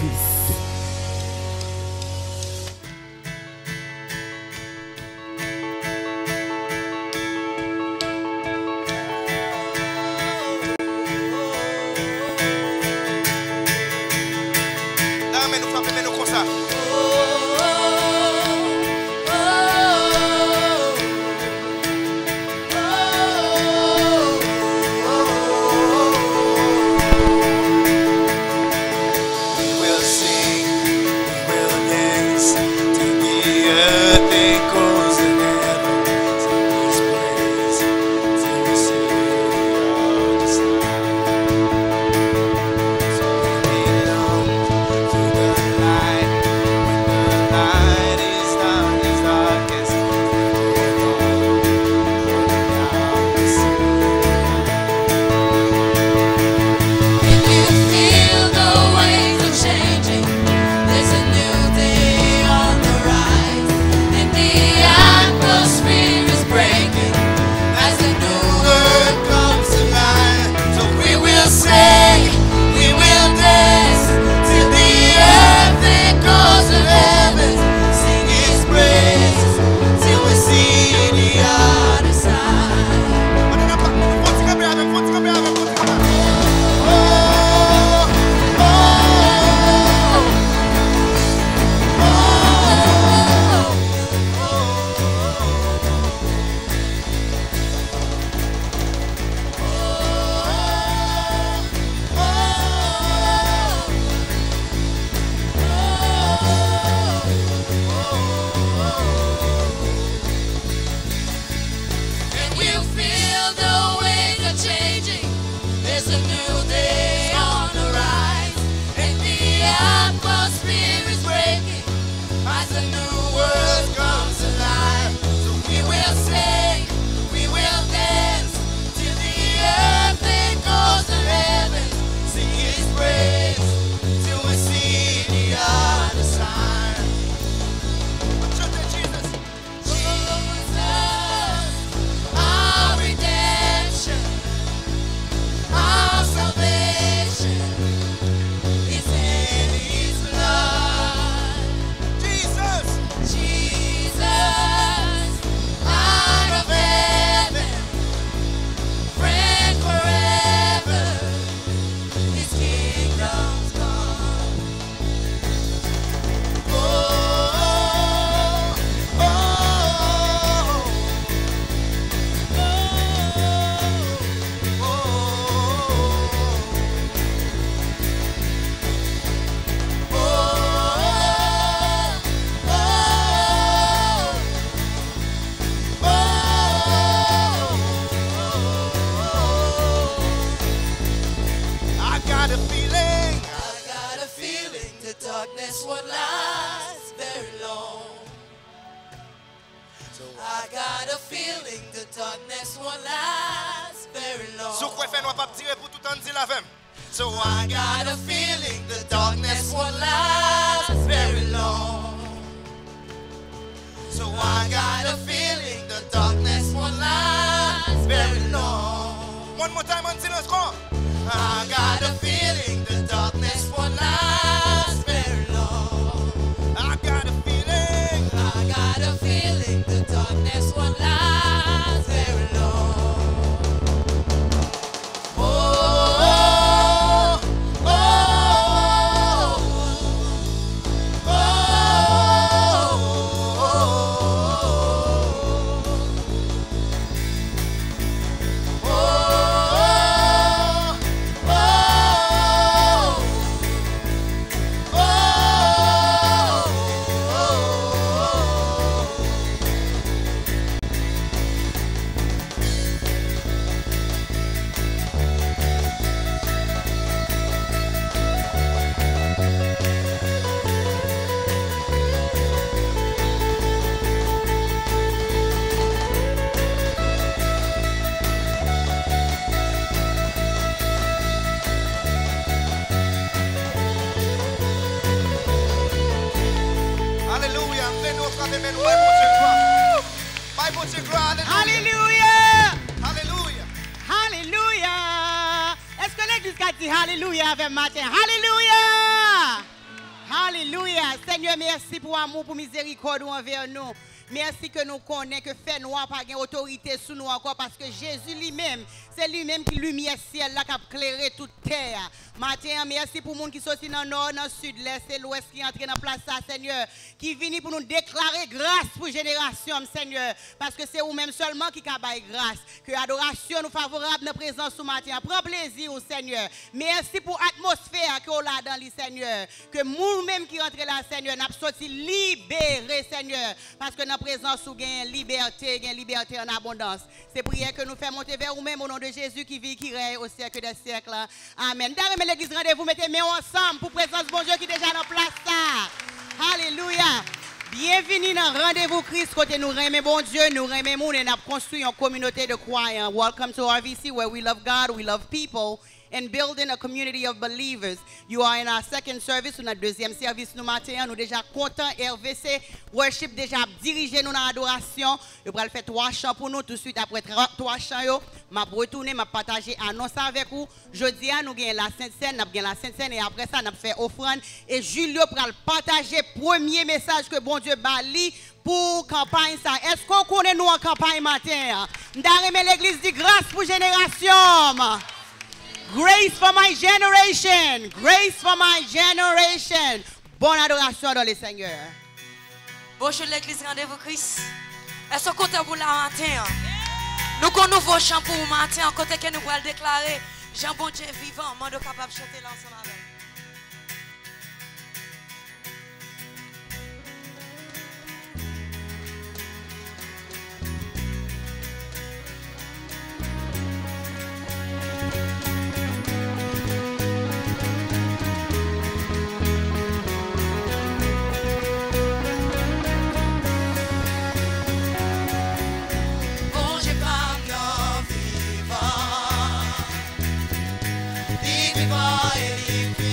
Christ. Amen, nous frappons, mais nous comme ça. So I got a feeling the darkness won't last very long. So I got a feeling the darkness won't last very long. One more time until it's gone. I got a feeling the darkness won't last very long. I got a feeling the darkness won't last very long. Alléluia. Alléluia. Alléluia. Est-ce que l'église a dit Alléluia avec matin? Alléluia. Seigneur, merci pour amour, pour miséricorde envers nous. Merci que nous connaissons que fait noir pas gain autorité sous nous encore parce que Jésus lui-même, c'est lui-même qui lumière ciel là qui a éclairé toute terre. Matin, merci pour les gens qui sont dans le nord, dans le sud, l'est et l'ouest qui entrent dans la place ça, Seigneur, qui viennent pour nous déclarer grâce pour génération, Seigneur, parce que c'est vous-même seulement qui avez grâce. Que l'adoration nous favorable dans la présence ce matin. Prends plaisir, Seigneur. Merci pour l'atmosphère que vous avez dans le Seigneur. Que nous-mêmes qui rentrons là, Seigneur, nous sommes sortis libérés, Seigneur, parce que dans la présence vous avez liberté en abondance. C'est prière que nous faisons monter vers vous-même au nom de Jésus qui vit, qui règne au siècle des siècles. Amen. Dans l'église, rendez-vous, mettez mains ensemble pour présence bon Dieu qui est déjà dans place. Alléluia. Bienvenue dans Rendez-vous Christ. Côté nous remet bon Dieu, nous remet moun et nous construit une communauté de croyants. Welcome to RVC where we love God, we love people. And building a community of believers. You are in our second service, notre deuxième service nous matin. Nous déjà contents. RVC Worship déjà dirigé nous dans l'adoration. Je vais faire 3 chants pour nous tout de suite après 3 chants. Je vais retourner, je vais partager annonce avec vous. Jeudi, nous avons la Sainte Seine, nous avons la Sainte Seine et après ça, nous avons fait offrande. Et Julio va partager le premier message que bon Dieu bali pour campagne ça. Est-ce qu'on connaît nous en campagne matin? Nous avons l'église dit grâce pour génération. Grace for my generation. Grace for my generation. Bonne adoration dans le Seigneur. Bonjour l'église Rendez-vous Christ. Est-ce qu'on compte pour la matin? Nous avons un nouveau chant pour le matin. En côté que nous allons déclarer Jean bon Dieu vivant. Nous sommes capables de chanter l'ensemble avec. Vivant et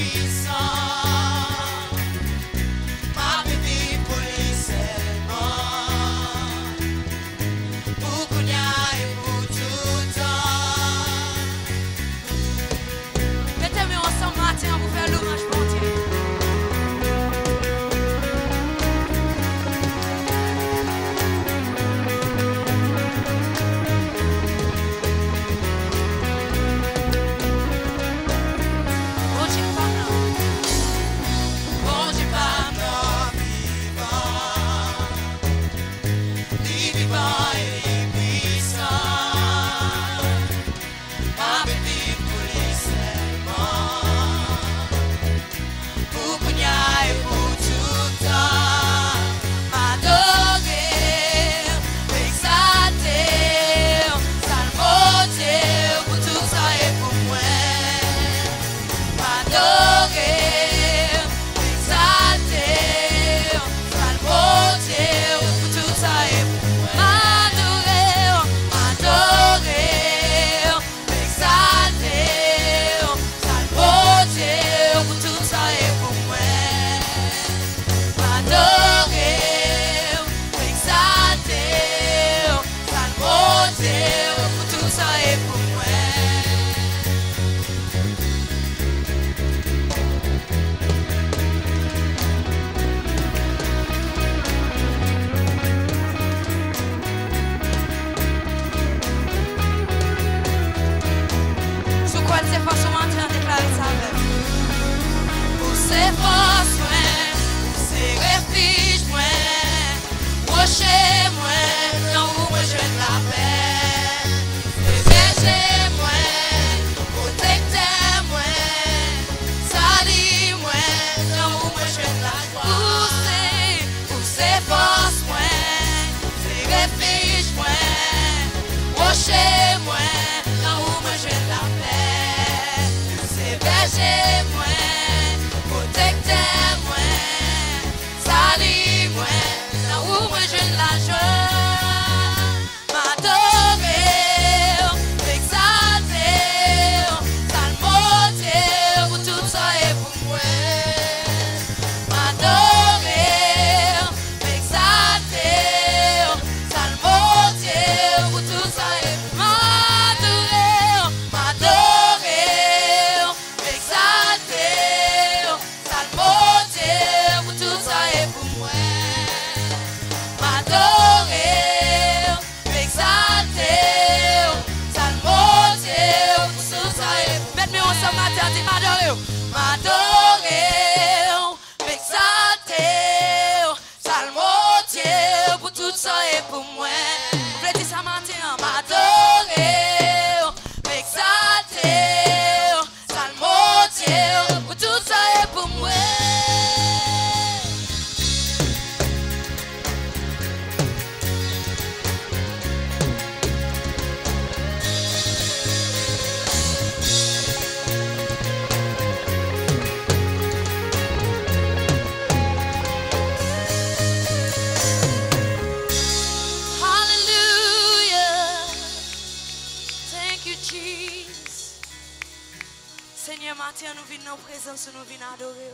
présence, nous venons adorer.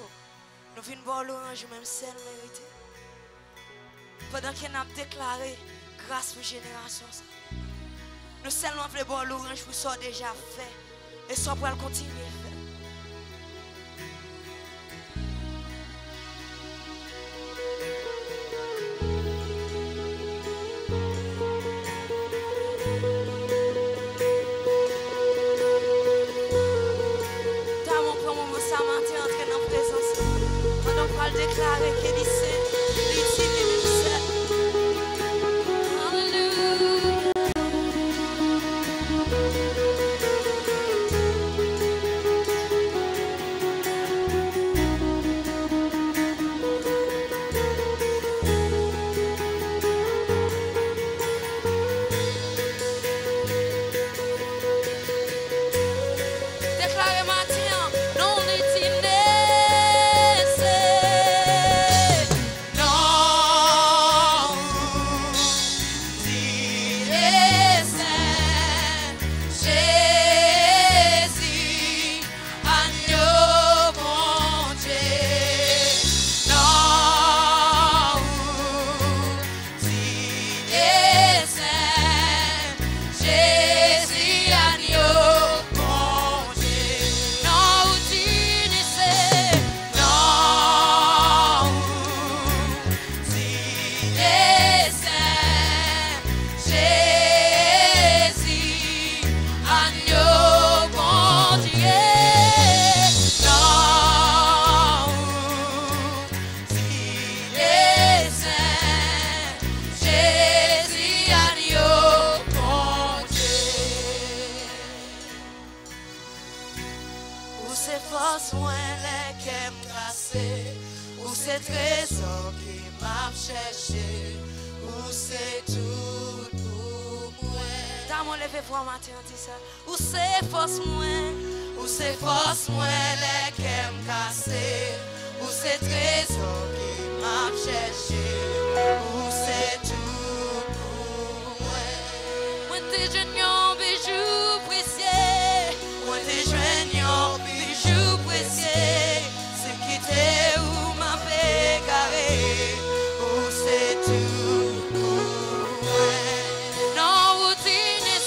Nous venons boire l'orange, même celle méritée. Pendant qu'on a déclaré grâce pour génération. Nous seulement voulons boire l'orange pour ça déjà fait. Et ça pour le continuer à faire. Déclarer qu'il est saint, l'utile et déclarer maintenant, non l'utile. Trésor qui m'a cherché, où c'est tout pour moi. T'as mon levé pour matin, dis ça. Où c'est force moi, les qui me cassé, où c'est trésor qui m'a cherché, où c'est tout pour moi. Moi t'es jeune, bijou précieux, moi t'es jeune, bijou précieux, c'est qui t'es où. Où c'est tout pour moi. Non, vous dînez,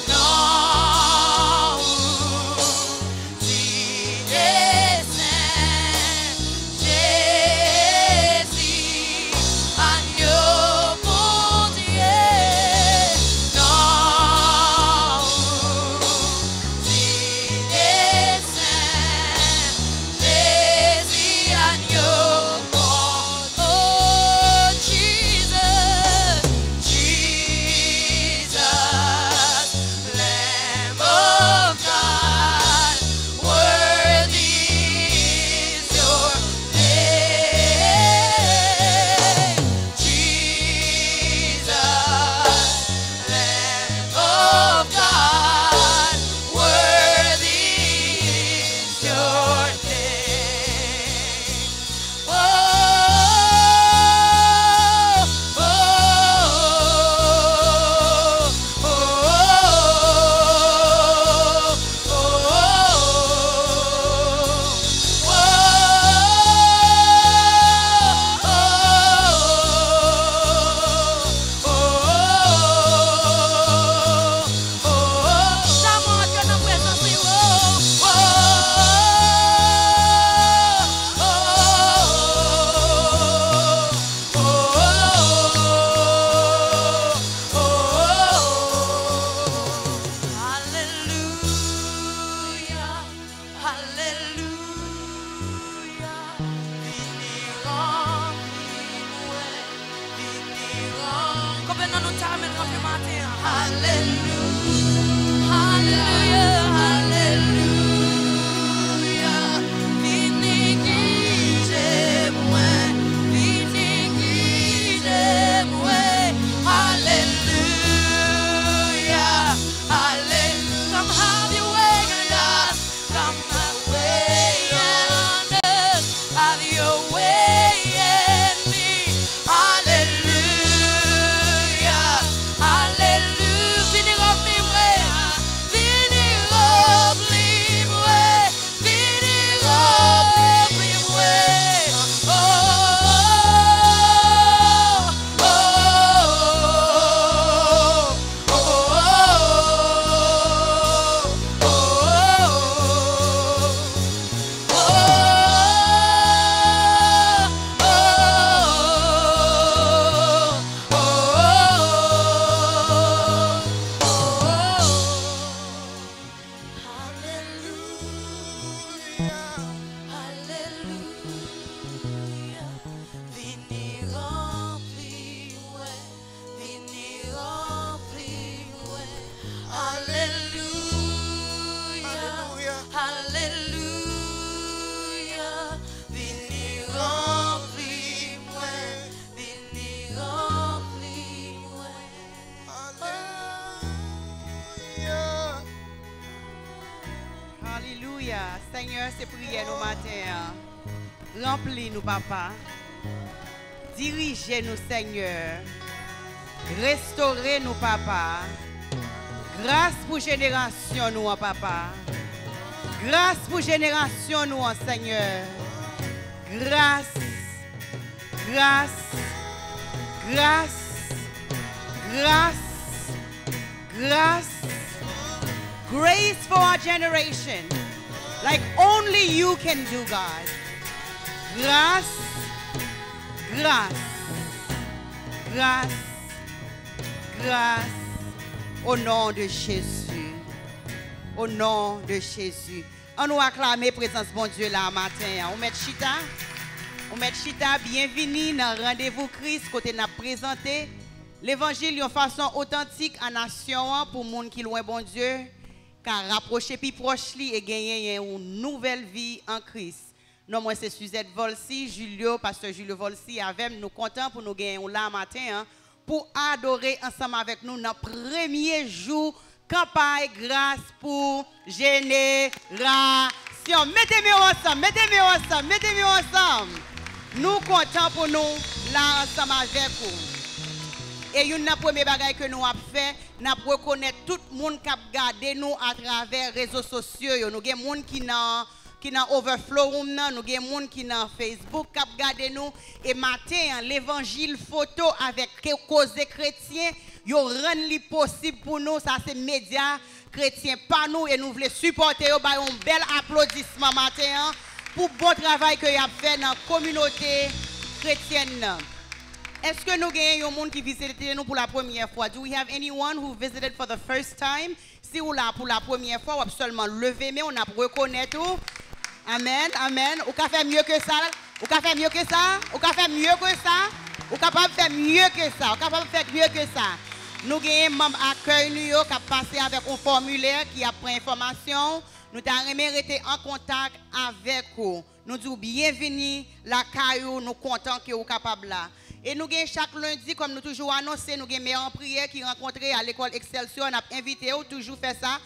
non, vous dînez, Jésus, agneau mon Dieu. Non, vous dînez, Jésus, agneau. Hallelujah. Seigneur, c'est prière nous matin. Remplis-nous, papa. Dirigez-nous, Seigneur. Restaurez-nous, papa. Grâce pour génération, nous, papa. Grâce pour génération, nous, Seigneur. Grâce, grâce, grâce, grâce, grâce. Grace for our generation. Like only you can do, God. Grâce, grâce, grâce, grâce. Au nom de Jésus. Au nom de Jésus. On nous acclame présence bon Dieu là matin. On met chita. On met chita. Bienvenue dans le rendez-vous Christ côté n'a présenté l'évangile de façon authentique à nation pour les gens qui loin bon Dieu. Car rapprocher plus proche et gagner une nouvelle vie en Christ. Non, moi c'est Suzette Volsi, Julio, pasteur Julio Volsi, avec nous contents pour nous gagner là matin pour adorer ensemble avec nous dans le premier jour campagne grâce pour génération. Mettez-moi ensemble, mettez-moi ensemble, mettez-moi ensemble. Nous contents pour nous là ensemble avec vous. Et une première bagaille que nous avons fait, nous avons reconnaître tout le monde qui a regardé nous à travers les réseaux sociaux. Nous avons des gens qui dans Overflow Room, nous avons des gens qui dans Facebook qui a regardé nous. Et matin, l'évangile photo avec cause chrétiens, ils rendent possible pour nous. Ça, c'est médias chrétiens, pas nous. Et nous voulons supporter un bel applaudissement matin pour le bon travail que vous avez fait dans la communauté chrétienne. Est-ce que nous avons des gens qui visitent nous pour la première fois? Do we have anyone who visited for the first time? Si vous là pour la première fois, on va seulement lever, mais on a reconnaître tout. Amen, amen. Vous pouvez faire mieux que ça. Vous pouvez faire mieux que ça. Vous pouvez faire mieux que ça. Vous pouvez faire mieux que ça. Vous pouvez faire mieux que ça. Nous avons un membre accueil qui a passé avec un formulaire qui a pris information. Nous avons été en contact avec vous. Nous disons bienvenue la caillou, nous comptons que vous êtes capable là. Et nous avons chaque lundi, comme nous toujours annoncé, nous avons meilleur en prière qui rencontré à l'école Excelsior. Nous avons invité vous toujours faire ça.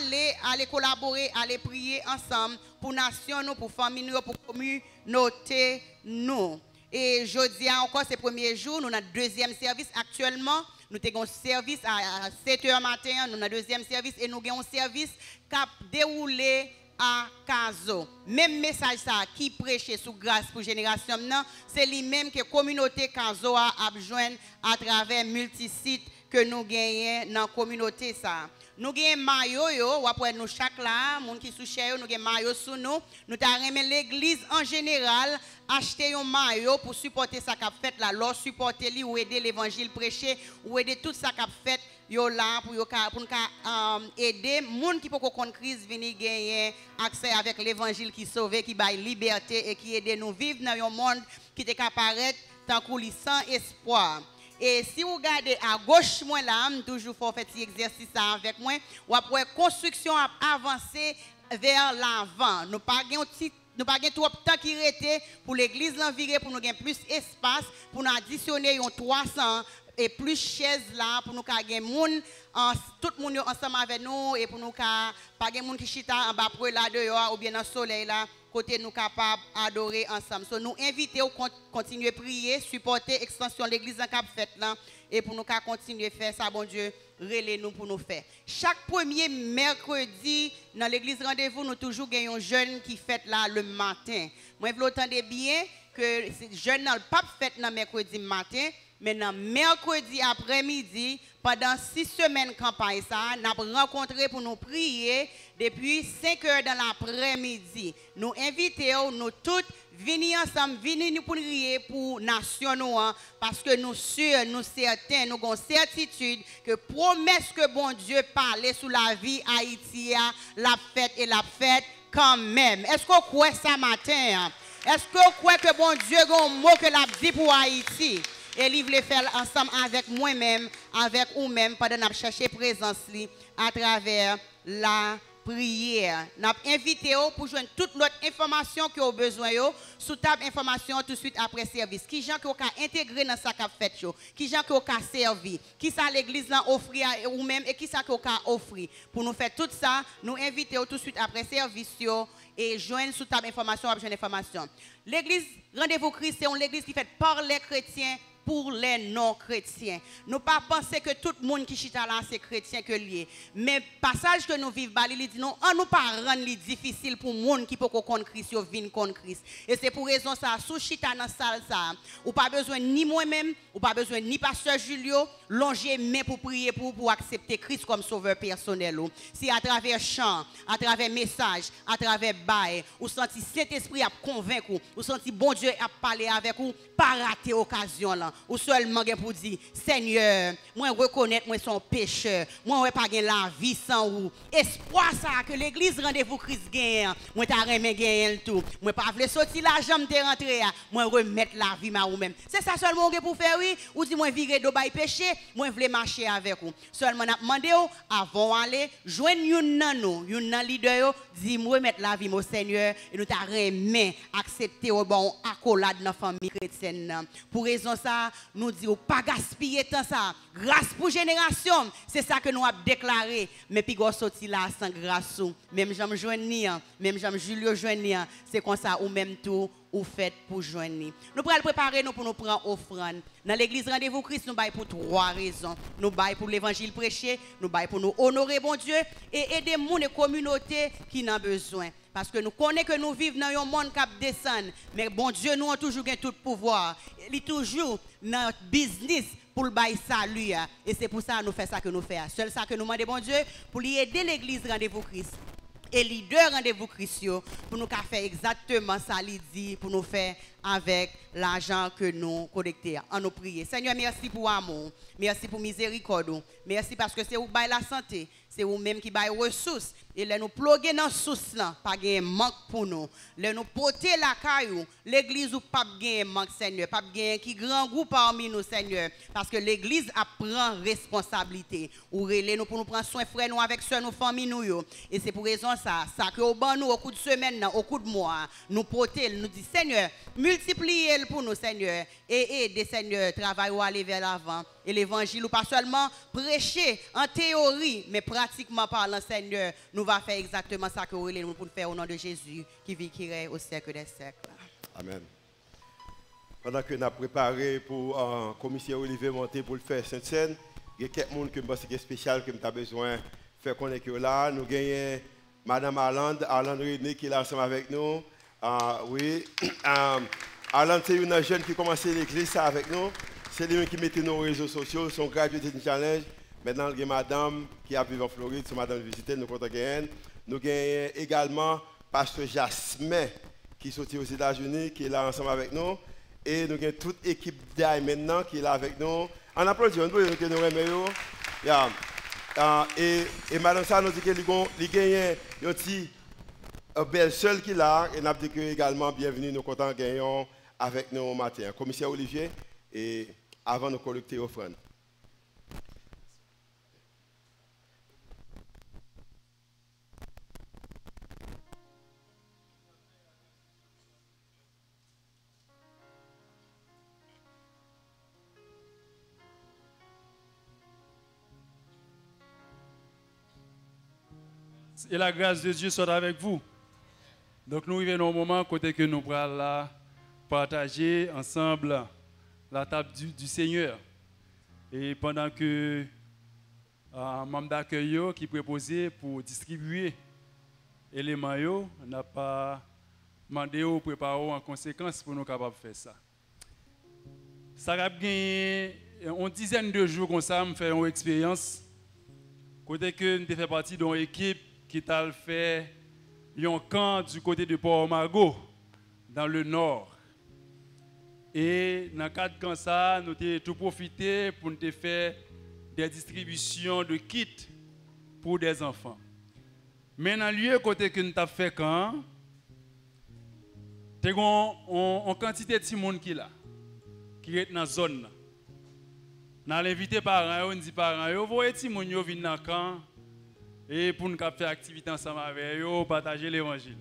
Aller collaborer, aller prier ensemble pour nation, nous, pour famille, pour communauté, nous. Et jeudi encore, c'est le premier jour, nous avons deuxième service actuellement. Nous avons un service à 7h matin, nous avons un deuxième service et nous avons un service qui a déroulé à Caso. Même message ça qui prêche sous grâce pour génération, c'est lui-même que la communauté Caso a besoin à travers multisites que nous gagnons dans la communauté. Nous gagnons maillot, après nous chaque là, monde qui sous cher, nous gagnons maillot sous nous. Nous avons l'église en général acheter un maillot pour supporter ça qu'a fait là, leur supporter lui ou aider l'évangile prêcher ou aider tout ça qu'a fait yo là pour aider monde qui peut qu'on crise venir gagner accès avec l'évangile qui sauve, qui baille liberté et qui aide nous vivre dans un monde qui te apparaître tant qu'on sans espoir. Et si vous regardez à gauche, moi là, toujours faut faire cet exercice avec moi, ou après construction a avancé vers l'avant. Nous pas trop de temps qui reste pour l'église l'envirer pour nous gagner plus espace, pour nous additionner 300 et plus chaises là pour nous gagner monde tout le monde ensemble avec nous et pour nous pas gagner monde qui chita en bas pour là dehors ou bien dans le soleil là côté nous capables adorer ensemble. So, nous inviter à continuer à prier, supporter l'extension de l'église en cap fait là et pour nous continuer à faire ça bon Dieu relais nous pour nous faire. Chaque premier mercredi dans l'église rendez-vous nous toujours gagnons un jeune qui fête là le matin. Moi vous entendez bien que jeune n'a pas fait dans mercredi matin. Maintenant, mercredi après-midi, pendant 6 semaines campagne, nous avons rencontré pour nous prier depuis 5 heures dans l'après-midi. Nous invitons, nous tous, venir ensemble, venir pour prier pour la nation, parce que nous sûrs, nous certains, nous avons certitude que promesse que bon Dieu parlait sur la vie Haïti, la fête et la fête quand même. Est-ce qu'on croit ça matin? Est-ce qu'on croit que bon Dieu a un mot que l'a dit pour Haïti? Et il voulait faire ensemble avec moi-même, avec vous-même, pendant que nous cherchons présence à travers la prière. Nous avons invité pour joindre toute l'autre information que vous avez besoin, sous table information tout de suite après service. Qui gens que vous avez intégré dans ça qu'a fait, qui gens que vous avez servi, qui ça l'église offre à vous-même et qui ça que vous avez offert. Pour nous faire tout ça, nous invitons tout de suite après service et joindre sous table information, option information. L'église Rendez-vous Christ, c'est une église qui fait par les chrétiens pour les non-chrétiens. Nous pas penser que tout le monde qui chita là c'est chrétien que lié. Mais passage que nous vivons, il dit non, on nous pas rendre difficile pour monde qui peut connaître Christ ou venir connaître Christ. Et c'est pour raison ça, sous chita dans salle ça, ou pas besoin ni moi-même, ou pas besoin ni pasteur Julio, longer main pour prier pour accepter Christ comme sauveur personnel. Si à travers chant, à travers message, à travers bail, ou senti Saint-Esprit a convaincre, ou senti bon Dieu a parlé avec vous, pas rater occasion là. Ou seulement pour dire, Seigneur, moi reconnaître moi son pécheur, moi ouais pas gain la vie sans ou. Espoir ça que l'église Rendez-vous Christ gagne, moi t'a remet gagne tout. Moi pas vle sortir l'argent te rentrer, moi remettre la vie ma ou même. C'est ça seulement pour faire oui, ou dit moi virer do bail péché, moi vle marcher avec vous. Seulement n'a demandé avant aller joindre une nan nous, une nan leader yo, dit moi mettre la vie mon Seigneur et nous t'a remet accepter au bon accolade dans famille chrétienne. Pour raison ça nous disons pas gaspiller tant ça. Grâce pour génération, c'est ça que nous avons déclaré. Mais puis go sorti là sans grâce. Même Jean joindre, même Jean Julio joindre, c'est comme ça ou même tout ou fait pour joindre. Nous pourrons préparer nous pour nous prendre offrande. Dans l'église Rendez-vous Christ, nous baillons pour 3 raisons. Nous baillons pour l'évangile prêché, nous baillons pour nous honorer bon Dieu et aider les communautés qui en ont besoin. Parce que nous connaissons que nous vivons dans un monde qui descend. Mais bon Dieu, nous avons toujours tout pouvoir. Il est toujours dans notre business pour le bail salut. Et c'est pour ça que nous faisons ça que nous faisons. Seul ça que nous demandons, bon Dieu, pour aider l'église Rendez-vous Christ. Et leader Rendez-vous Christ, pour nous faire exactement ça, il dit, pour nous faire avec l'argent que nous collectons. En nous prier. Seigneur, merci pour l'amour. Merci pour miséricorde. Merci parce que c'est vous qui baillez la santé. C'est vous-même qui baillez ressources. Et là, nous ploguer dans la source, pas de manque pour nous. Là, nous porter la caillou. L'église ou pas de manque, Seigneur. Pas de qui grand groupe parmi nous, Seigneur. Parce que l'église prend responsabilité. Ou relais nous pour nous prendre soin, frère, nous avec soeur, nos familles, nous. Et c'est pour raison ça que au ban nous, au coup de semaine, au coup de mois, nous porter, nous dit, Seigneur, multipliez pour nous, Seigneur. Et aidez, Seigneur, travail ou aller vers l'avant. Et l'évangile, ou pas seulement prêcher en théorie, mais pratiquement parlant, Seigneur, nous va faire exactement ça que nous nous pour faire au nom de Jésus, qui vit, qui règne au siècle des siècles. Amen. Pendant que nous avons préparé pour un commissaire Olivier monter pour le faire Sainte-Seine, il y a quelques monde qui est spécial que nous avons besoin de faire connaître là. Nous gagnons Madame Arland René qui est là ensemble avec nous. Oui, Arland, c'est une jeune qui a commencé l'église avec nous. C'est lui qui mettait nos réseaux sociaux, son graduate de challenge. Maintenant, il y a madame qui a vécu en Floride, c'est madame visiter, nous comptons gagner. Nous avons également pasteur Jasmin qui est sorti aux États-Unis, qui est là ensemble avec nous. Et nous avons toute l'équipe d'AI maintenant qui est là avec nous. On applaudit, on peut nous remercier. Et madame ça nous dit qu'il gagne un petit belle seule qui est là. Et nous avons dit que également bienvenue, nous comptons gagner avec nous au matin. Commissaire Olivier, et avant de collecter offrande. Et la grâce de Dieu soit avec vous. Donc nous arrivons au moment côté que nous allons partager ensemble la table du Seigneur. Et pendant que membre d'accueil qui proposé pour distribuer les éléments, n'a pas demandé au préparer en conséquence pour nous capables de faire ça. Ça a gagné une dizaine de jours comme ça, me faire une expérience. Côté que nous fait partie d'une équipe qui t'a fait un camp du côté de Port-Margot, dans le nord. Et dans le cadre comme ça, nous avons tout profité pour nous faire des distributions de kits pour des enfants. Mais dans le lieu côté que nous avons fait camp, nous avons une quantité de petits monde qui est là, qui est dans la zone. Nous avons invité les parents, nous dit parents, vous voyez les petits gens qui viennent dans le camp. Et pour nous faire activité ensemble avec eux, partager l'évangile.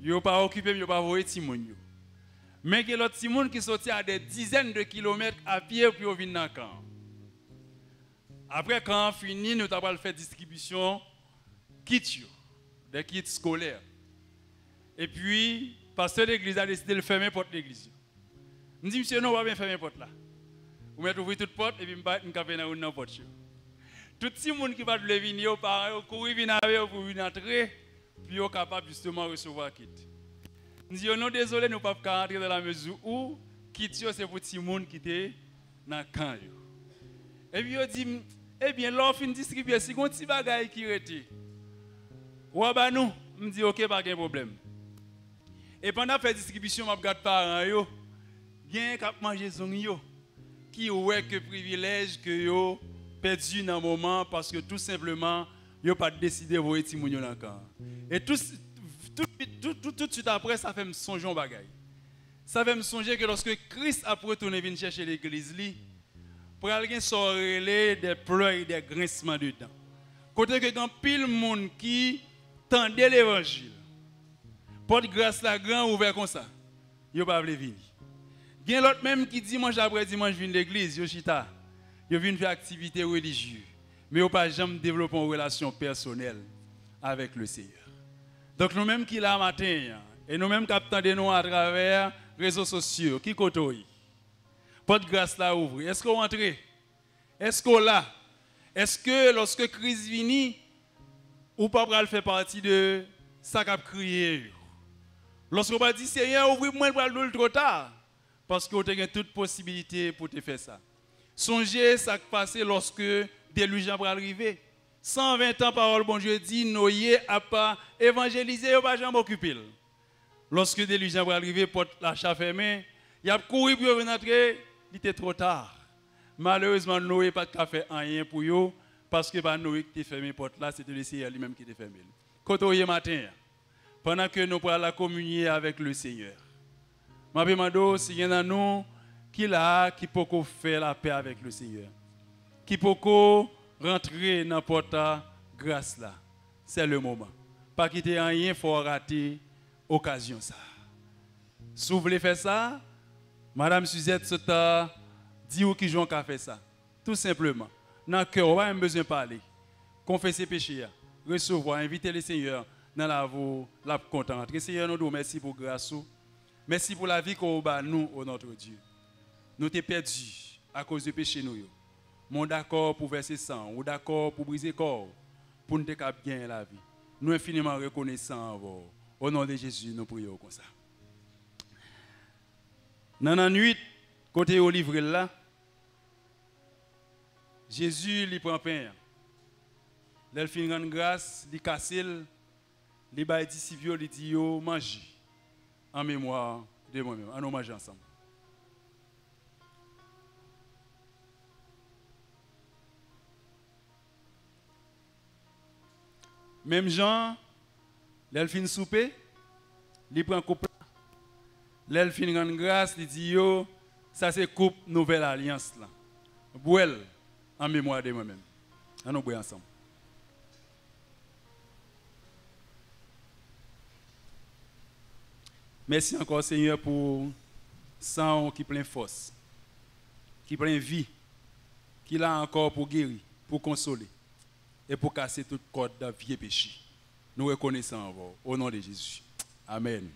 Ils n'ont pas occupé, ils n'ont pas envoyé les gens. Mais que l'autre gens qui sont à des dizaines de kilomètres à pied pour venir dans le camp. Après, quand on finit, nous avons fait distribution kit. des kits scolaires. Et puis, le pasteur de l'église a décidé de fermer la porte de l'église. Je dis, monsieur, non, on va bien fermer la porte là. Vous mettez ouvrir toute porte et puis je vais dans la porte. Tout le monde qui va venir, ils courir venir pour venir entrer, puis ils sont capables justement de recevoir le kit. Je dis, non, désolé, nous ne pouvons pas rentrer dans la mesure où kit c'est pour tout le monde qui est dans le camp. Et puis, ils disent, eh bien, l'offre une distribution, si on a un petit bagage qui est ou bah nous, je me dis, ok, pas de problème. Et pendant la distribution, je regarde parents, il y a un qui a mangé son qui ouais que privilège que yo perdu dans un moment parce que tout simplement, yo pas décidé de voir Timoun dans le camp. Et tout de suite après, ça fait me songer un bagage. Ça fait me songer que lorsque Christ a retourné venir chercher l'église, pour alguien sortir des pleurs et des grincements dedans. Côté que quand pile monde qui tendait l'évangile, porte grâce la grand ouvert comme ça, yo pas veut venir. Il y a l'autre même qui dimanche après dimanche vient l'église, yo chita, yo vient faire activité religieuse, mais yo pas jamais développer une relation personnelle avec le Seigneur. Donc nous mêmes qui là matin et nous mêmes qui attendons nous à travers les réseaux sociaux, qui côtoie. Porte grâce là ouvre. Est-ce qu'on entre? Est-ce qu'on là? Est-ce que lorsque Christ vient, ou pas pour faire partie de ça qu'a crié? Lorsqu'on va dire Seigneur, ouvre-moi le trop tard. Parce que vous avez toute possibilité pour te faire ça. Songez ce qui passe lorsque déluge va arriver. 120 ans, parole bon Dieu dit, Noé n'a pas évangélisé, il n'a pas jamais occupé. Lorsque déluge va arriver, porte la chat fermée, il a couru pour venir entrer, il était trop tard. Malheureusement, Noé n'a pas fait rien pour eux, parce que Noé qui a fermé la porte là, c'était le Seigneur lui-même qui a fermé. Quand on est matin, pendant que nous pourrons la communier avec le Seigneur, je me demande si il y en a nous qui peut faire la paix avec le Seigneur, qui peut rentrer dans la porte grâce là. C'est le moment. Pas quitter rien, il faut rater l'occasion ça. Si vous voulez faire ça, Madame Suzette Sota dit où qui joue qu'à faire ça. Tout simplement. Dans le cœur, on n'a pas besoin de parler. Confesser péché, recevoir, inviter le Seigneur dans la voie, la contente. Seigneur, nous disons merci pour grâce. Merci pour la vie qu'on a nous, au notre Dieu. Nous t'es perdus à cause du péché nous. Nous d'accord pour verser sang, ou d'accord pour briser corps, pour nous gagner la vie. Nous infiniment reconnaissants envers. Au nom de Jésus, nous prions comme ça. Dans la nuit, côté au livre là, Jésus lui prend pain. Il fait une grande grâce, il casse, il va dire si vieux, il dit yo mange en mémoire de moi-même. On mange ensemble. Même Jean, il fait une soupe, il prend un coupe. Il fait une grande grâce, il dit yo, ça c'est coupe nouvelle alliance là. Boel en mémoire de moi-même. On boit ensemble. Merci encore Seigneur pour sang qui plein force, qui plein vie, qui l'a encore pour guérir, pour consoler et pour casser toute corde de vie et péché. Nous reconnaissons au nom de Jésus. Amen.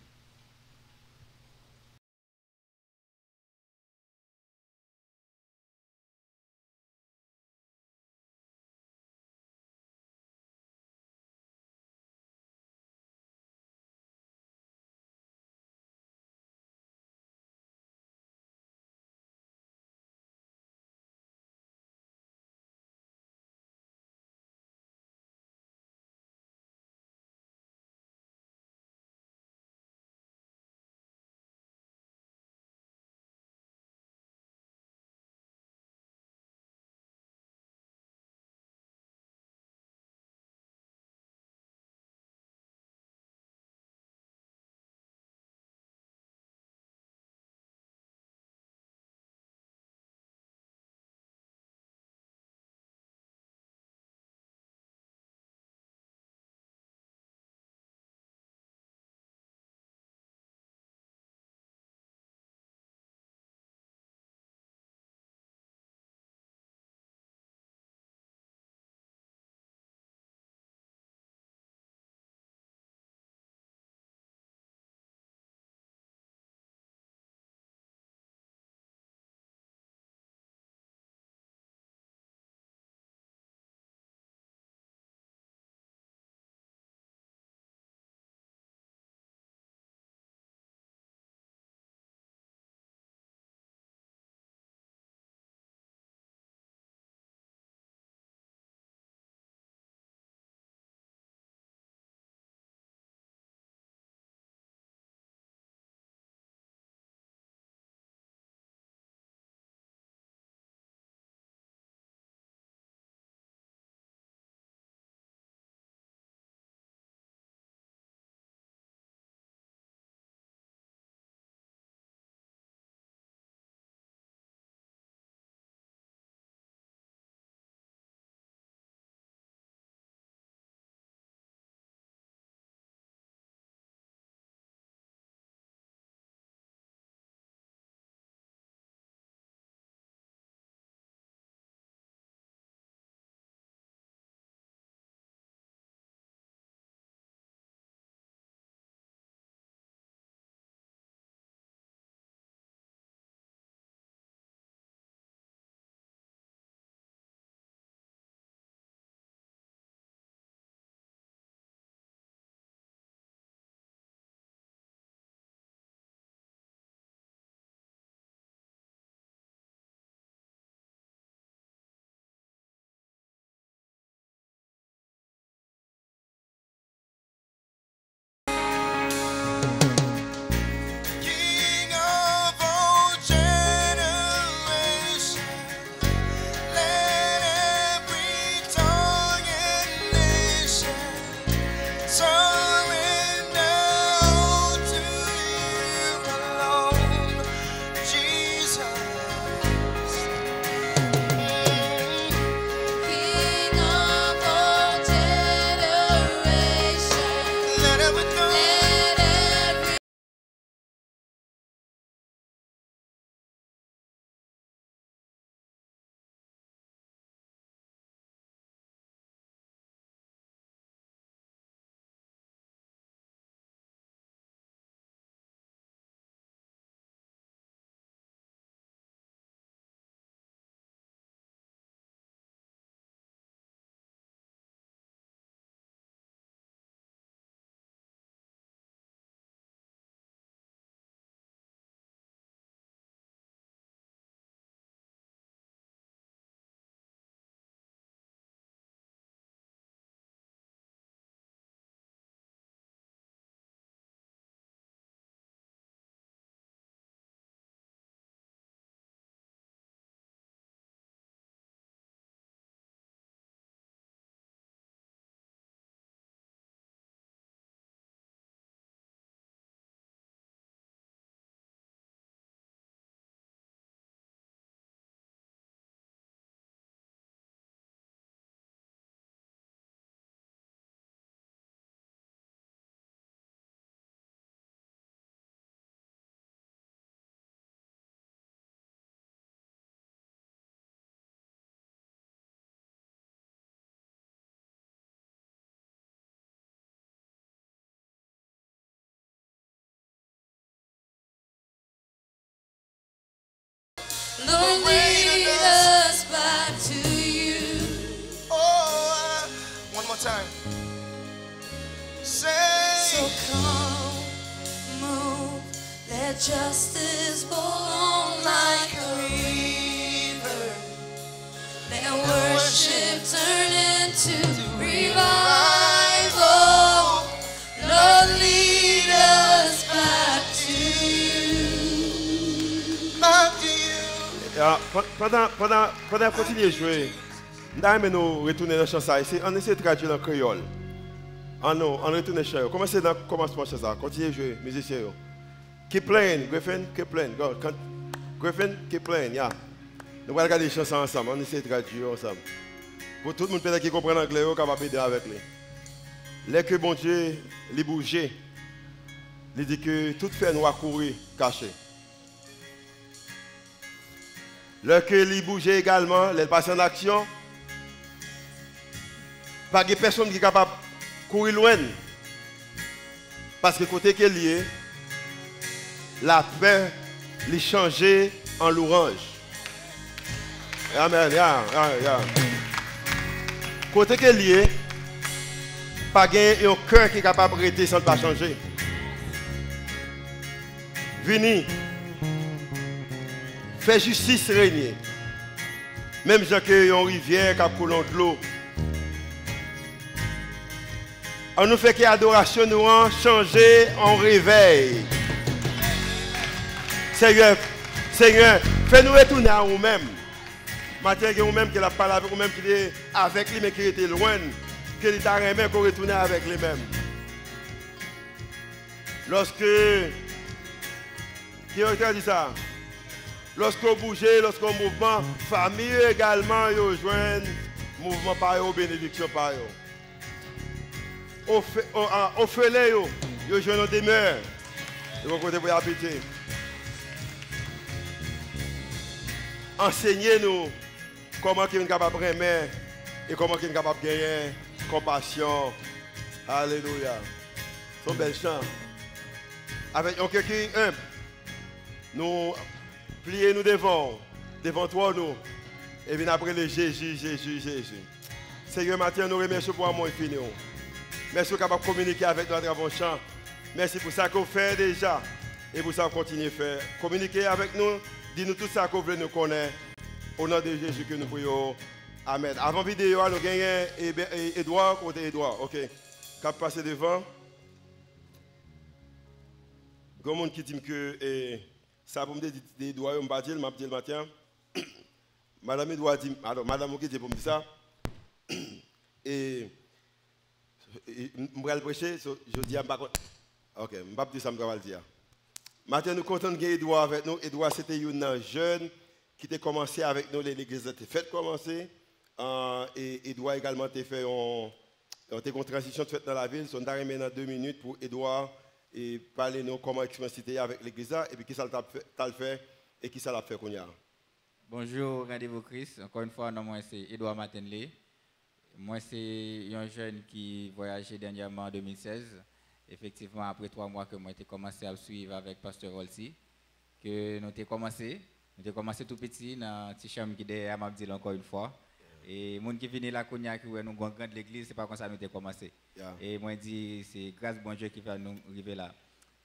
justice flow like a river. Let worship turn into revival. Lord, lead us back to you. Back to you. Pendant continuer à jouer, nous retourner dans la chanson. On essaie de traduire en créole. On retourne chez eux. Commencez dans le commencement de ça. Continuez à jouer, musiciens. Keep playing, Griffin, keep playing. Go. Griffin, keep playing, yeah. Nous allons regarder les chansons ensemble. On essaie de traduire ensemble. Pour tout le monde peut-être qui comprend l'anglais, on va aider avec lui. Là que bon Dieu, les bouger, il dit que tout fait nous a couru caché. Là que les bouger également, les passer en action. Pas de personne qui est capable de courir loin. Parce que côté qu'elle est, la paix les changer en louange. Amen. Yeah. Côté qu'elle est, pas de un cœur qui est capable de rester sans pas changer. Venez. Fais justice régner. Même si il y a une rivière qui a coulé de l'eau. On nous fait que l'adoration nous a changé en réveil. Seigneur, fais-nous retourner à nous-mêmes. Matin, que nous-mêmes qui la parlé avec nous-mêmes, qui est avec lui, mais qui était loin, que nous avons qu'on retourne avec lui-même. Lorsque, qui a dit ça? Lorsqu'on bouge, lorsqu'on mouvement, famille également, ils rejoignent mouvement par eux, bénédiction par eux. Au fêlé, ils rejoignent nos demeures. Ils vont côté pour habiter. Enseignez-nous comment nous sommes capables de aimer et comment nous sommes capables de gagner compassion. Alléluia. C'est un bel chant. Avec un cœur qui est humble, nous pliez-nous devant toi, nous. Et bien après le Jésus. Seigneur, matin, nous remercions pour amour infini. Merci pour capable communiquer avec nous à travers le chant. Merci pour ça qu'on fait déjà. Et pour ça qu'on continue à faire. Communiquer avec nous. Dis-nous tout ça que vous voulez nous connaître. Au nom de Jésus que nous prions. Amen. Avant la vidéo, nous gagnons Edouard, côté Edouard. OK. Cap passer devant. Il y a des gens qui disent que ça pour me dire Edouard, je vais dire le matin. Madame Edouard dit, alors madame qui dit pour me dire ça. Et je vais le prêcher, je dis à ma OK, je ne vais pas dire ça, je vais le dire. Maintenant, nous comptons de Edouard avec nous. Edouard, c'était un jeune qui a commencé avec nous, l'église a fait commencer. Et Edouard également a fait une transition faite dans la ville. Nous avons maintenant 2 minutes pour Edouard et parler nous comment expérimenter avec l'église et puis qui ça t'a fait et qui ça l'a fait qu'on y a. Bonjour, rendez-vous Christ. Encore une fois, moi c'est Edouard Matenley. Moi c'est un jeune qui voyageait dernièrement en 2016. Effectivement, après 3 mois que moi j'ai commencé à suivre avec Pasteur Olsi, que nous avons commencé tout petit dans une petite chambre qui est derrière Mabdil encore une fois. Et les gens qui viennent là, qui nous avons grande l'église, c'est pas comme ça que nous avons commencé. Et moi je dis, c'est grâce à bon Dieu qui fait nous arriver là.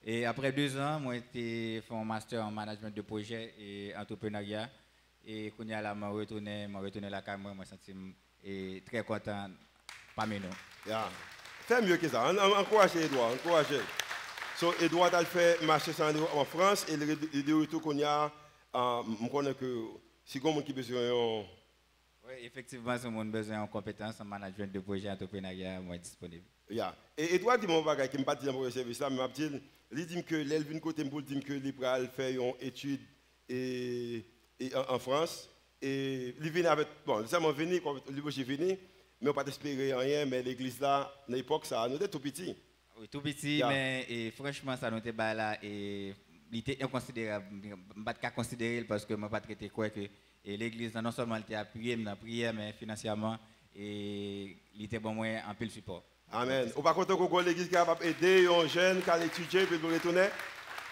Et après 2 ans, moi j'ai fait un master en management de projet et entrepreneuriat. Et quand je suis retourné la caméra, je me sens très content parmi nous. Fais mieux que ça. Encouragez Edouard. So, Edouard a fait marcher en France et le retour qu'on y a, je connais que si vous avez besoin. Oui, effectivement, si vous avez besoin de compétences en management de projet entrepreneuriat, moi disponible. Et Edouard dit mon bagage qui me partit dans le service là, mais il dit que l'Elvin côté me dit que il va faire une étude en France et il vient avec bon, ça m'a venu quand il venu. Mais on n'a pas espéré rien, mais l'église là, à l'époque, ça, nous étions tout petits. Oui, tout petit, mais franchement, ça nous était là et il était inconsidérable. Je ne peux pas considérer parce que je ne peux pas traiter quoi que l'église non seulement était appuyée dans la prière, mais financièrement, et il était bon moins en peu le support. Amen. Ou par contre, l'église qui est capable d'aider un jeune qui a étudié puis de retourner.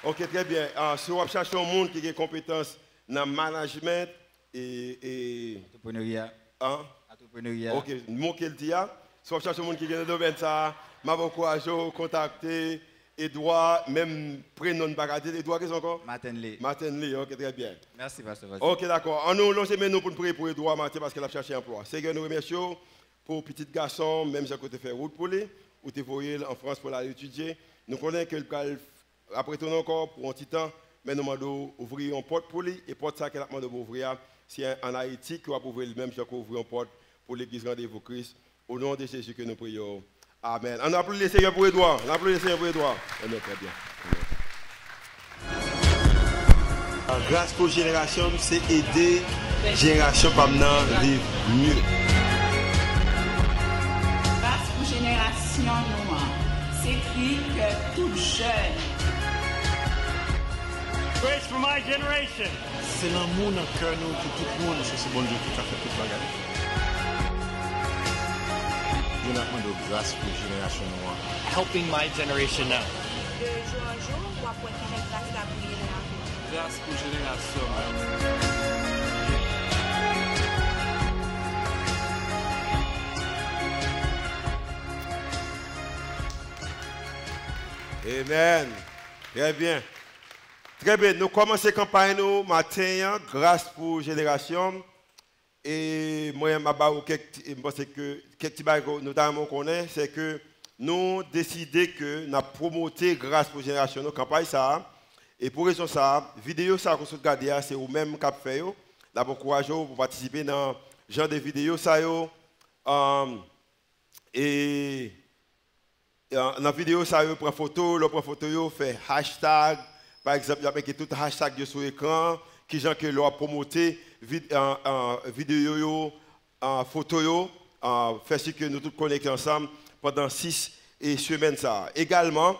Ok, très bien. Si on cherche un monde qui a des compétences dans le management et entrepreneuriat. Ok, mon qu'elle dit, si on cherche un monde qui a dans le domaine ça, m'a encouragé à contacter Edouard, même prénom de Bagadil, Edouard, qu'est-ce encore? Martin-Lee. Martin-Lee, ok, très bien. Merci, pasteur. Ok, d'accord. On nous lance nous pour prier pour Edouard Martin parce qu'il a cherché un emploi. Seigneur, nous remercions pour petit garçon, même si tu fait route pour lui, ou tu voyé en France pour aller étudier. Nous connaissons que après tout encore pour un petit temps, mais nous demandons d'ouvrir une porte pour lui, et porte ça qu'il a demandé d'ouvrir, c'est en Haïti qui va ouvrir le même genre qu'ouvrir une porte pour l'église Rendez-vous Christ. Au nom de Jésus que nous prions. Amen. On applaudit le Seigneur pour Edouard. On applaudit le Seigneur pour Edouard. Amen, très bien. Grâce pour génération, c'est aider génération comme nous à vivre mieux. Grâce pour génération noire, c'est écrit que tout jeune. Grace for my generation. C'est l'amour dans le cœur nous que tout le monde, c'est bon Dieu qui a fait toute la gamme. Je demande de grâce pour la génération noire. Helping my generation now. De jour en jour, on va pouvoir faire grâce à la génération. Grâce pour la génération. Amen. Très bien. Très bien. Nous commençons la campagne nous matin, grâce pour génération. Et moi, je pense que quelques choses notamment connaît, c'est que nous décidons que nous promoter grâce pour génération nos campagne ça. Et pour raison ça, vidéo ça que vous regardez, c'est au même cap fait. D'abord courage pour participer dans ce genre de vidéo ça et dans la vidéo ça prend photo, le prend photo fait hashtag par exemple, il y a tout hashtag sur l'écran qui gens que l'ont promoté vidéo photo fait ce que nous tous connectés ensemble pendant 6 semaines ça. Également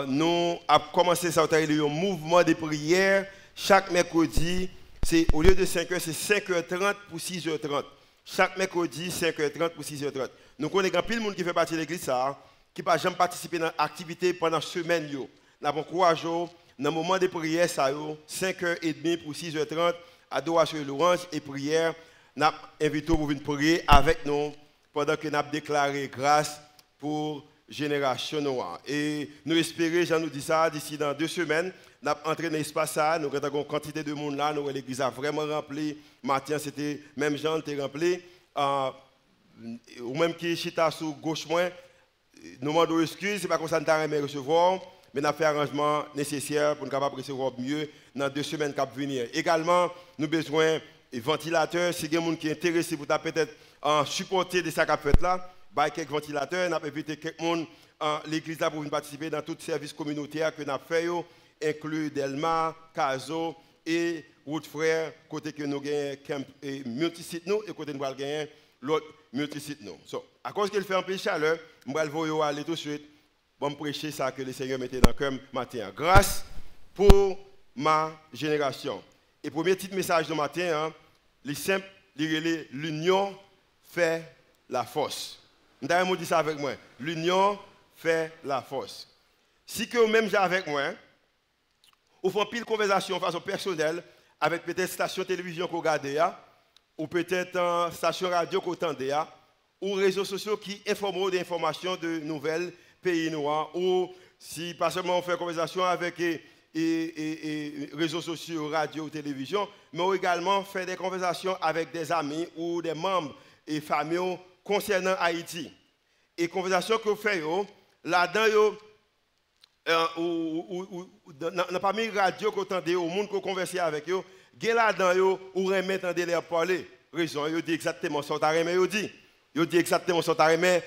nous avons commencé ça un mouvement de prière chaque mercredi, c'est au lieu de 5h c'est 5h30 pour 6h30. Chaque mercredi 5h30 pour 6h30. Nous connaissons pile monde qui fait partie de l'église ça qui pas jamais participer dans l'activité pendant la semaine yo. Nous avons courage dans le moment de prière, 5h30 pour 6h30, adoration et louange et prière, nous invitons pour venir prier avec nous pendant que nous avons déclaré grâce pour génération noire. Et nous espérons, j'en nous dis ça, d'ici dans 2 semaines, nous avons entré dans l'espace, nous avons une quantité de monde là, nous l'église a vraiment rempli. Matin, c'était même Jean était rempli. Ou même qui chita sous gauche moins, nous demandons excuse, c'est pas comme ça que nous avons recevoir. Mais nous avons fait l'arrangement nécessaire pour nous capables de recevoir mieux dans 2 semaines qui vont venir. Également, nous avons besoin de ventilateurs. Si il y a des gens qui sont intéressés pour peut-être supporter de ce qu'on fait là, bah, quelques ventilateurs, nous avons invité quelqu'un l'église pour venir participer dans tout service communautaire que nous avons fait, inclus Delma, Caso et Route Frère, côté que nous avons camp et multisite nous, et côté nous avons gagné l'autre multisite nous. So, à cause qu'il fait un peu de chaleur, nous allons aller tout de suite. Bon prêcher ça que le Seigneur mettait dans le cœur matin. Grâce pour ma génération. Et premier petit message de matin, le simple, l'union fait la force. Vous avez dit ça avec moi. L'union fait la force. Si que vous-même avec moi, vous faites pile conversation de façon personnelle avec peut-être station télévision qu'on regarde, ou peut-être station radio qu'on entend, ou réseaux sociaux qui informent des informations, de nouvelles, pays noirs, ou si pas seulement on fait conversation avec réseaux sociaux, radio, télévision, mais également faire des conversations avec des amis ou des membres et familles concernant Haïti. Et conversations que vous faites, là-dedans, dans parmi les radios que vous entendez, au monde que vous conversez avec eux, là-dedans, vous remettez en délai à parler. Raison, vous dit exactement ce que vous dit. Vous dit exactement ce que vous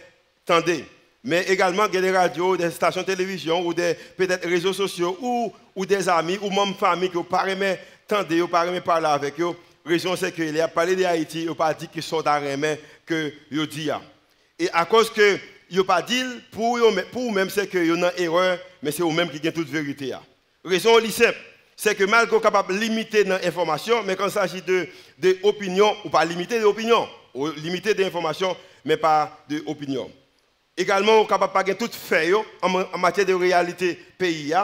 attendez. Mais également, il y a des radios, des stations de télévision, ou des peut-être réseaux sociaux, ou des amis, ou même famille qui ne pas tendez, ou pas parler avec eux. La raison, c'est qu'il a parlé d'Haïti, il n'a pas dit qu'ils sont à remettre que il dit. Et à cause que il n'a pas dit, pour eux-mêmes, c'est qu'il y a une erreur, mais c'est eux-mêmes qui ont toute vérité. La raison simple, c'est que malgré qu'on est capable de limiter l'information, mais quand il s'agit d'opinion, ou pas limiter l'opinion, ou limiter l'information, mais pas d'opinion. Également, on est capable de pas tout faire en matière de réalité pays,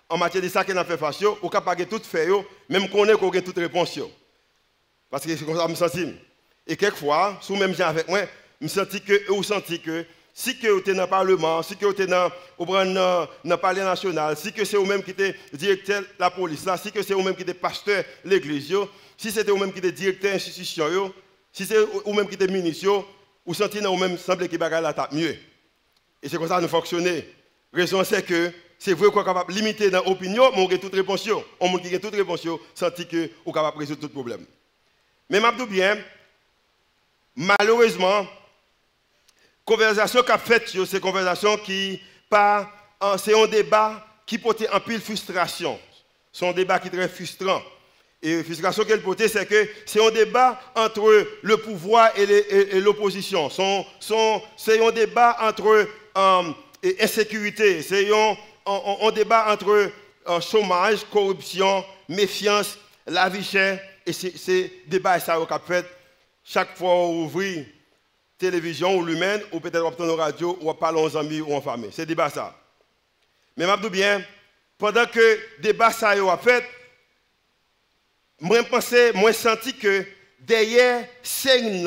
en matière de ça qu'on a fait face, on est capable de tout faire, même qu'on ait toute réponse. Parce que c'est comme ça que je me sens. Et quelquefois, sous même gens avec moi, je me sens que si que vous êtes dans le Parlement, si que vous êtes dans le Palais national, si que c'est vous-même qui êtes directeur de la police, là, si que c'est vous-même qui êtes pasteur de l'église, si c'est vous-même qui êtes directeur de l'institution, si c'est vous-même qui êtes ministre, vous sentez dans vous-même semble que bagay la tape mieux. Et c'est comme ça que nous fonctionnons. La raison c'est que c'est vrai qu'on est capable de limiter dans l'opinion, mais on a toute réponse. On a toute réponse, senti que on est capable de résoudre tout problème. Mais je dis bien, malheureusement, la conversation qu'a faite, c'est une conversation qui pas, c'est un débat qui porte en pile frustration. C'est un débat qui est très frustrant. Et la frustration qu'elle porte, c'est que c'est un débat entre le pouvoir et l'opposition. C'est un débat entre insécurité. C'est un débat entre chômage, corruption, méfiance, la vie chère. Et c'est débat ça qu'a fait chaque fois on ouvre télévision ou l'humaine, ou peut-être on entend radio, ou on parle aux amis ou en famille. C'est débat ça. Mais je dis bien, pendant que débat ça a fait, moi je senti que derrière scène,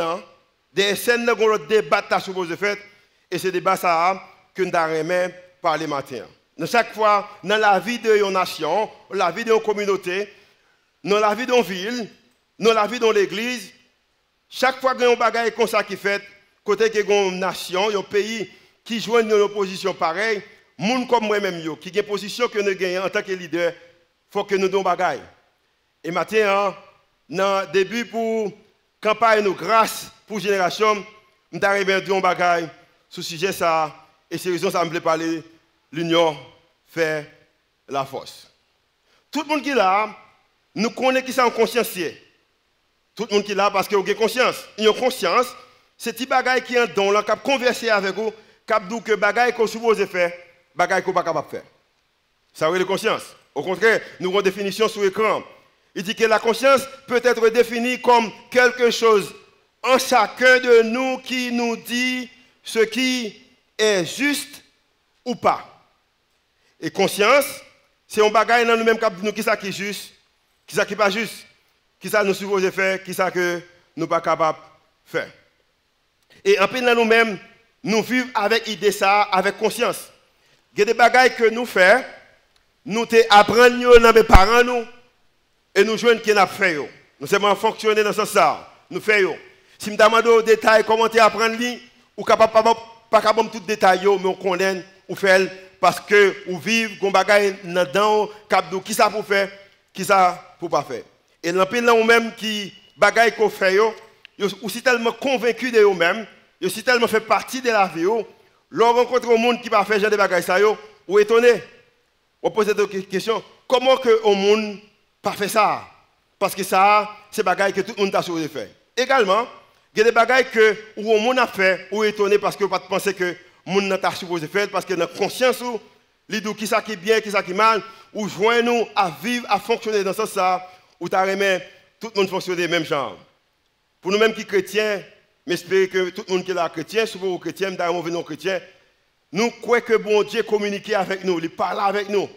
le débat est supposé faire, et ce débat ça que nous avons parler matin. Chaque fois, dans la vie de une nation, la vie d'une communauté, dans la vie d'une ville, dans la vie de l'église, chaque fois qu'il y a un bagage comme ça qui fait, côté qu'il y a une nation, un pays qui joue une opposition pareille, gens comme moi-même, qui a une position que nous gagnons en tant que leader, il faut que nous donnions bagage. Et maintenant, dans le début pour campagne de grâce pour la génération, nous avons donné un bagage sur ce sujet ça, et c'est raison ça me plaît parler, l'union fait la force. Tout le monde qui est là, nous connaissons qui ça en conscience. Tout le monde qui est là parce que vous avez conscience. Ils ont conscience, c'est petit bagage qui est un don, qui a conversé avec vous, qui a dit que bagage qu'on suppose faire, bagage qu'on n'est pas capable de faire. Ça vous avez conscience. Au contraire, nous avons une définition sur l'écran. Il dit que la conscience peut être définie comme quelque chose en chacun de nous qui nous dit ce qui est juste ou pas. Et conscience, c'est un bagage dans nous-mêmes qui ça qui est juste, qui ça qui n'est pas juste, qui ça nous supposons faire, qui ça que nous ne sommes pas capables de faire. Et en plus dans nous-mêmes, nous vivons avec l'idée ça, avec conscience. Il y a des bagages que nous faisons, nous apprenons dans mes parents, nous, et nous jouons qui n'a fait. Nous sommes fonctionner dans ce sens. Nous faisons. Si nous demandons des détails, comment tu apprends, ou capable pas capable tout détail, mais on connaît, ou fait parce que ou vivre, qu'on bagaille dedans, qui ça pour faire, qui ça pour pas faire. Et l'empile là ou même qui bagaille qu'on fait, ils sont tellement convaincus de eux-mêmes, ils sont tellement fait partie de la vie, leur rencontre au monde qui va faire genre de bagaille ça, ou étonné. On pose des questions, comment que au monde pas fait ça? Parce que ça, c'est bagaille que tout le monde a supposé faire. Également, il y a des bagailles que où on a fait, ou étonné parce que pas penser que le monde n'a supposé faire, parce que dans la conscience, il dit qui ça qui est bien, qui ça qui est mal, ou joignons nous à vivre, à fonctionner dans ce sens, où tu as tout le monde fonctionner même genre. Pour nous-mêmes qui chrétiens, j'espère que tout le monde qui est là chrétien, souvent chrétien, d'ailleurs nous chrétiens, nous croyons que bon Dieu communique avec nous, il parle avec nous.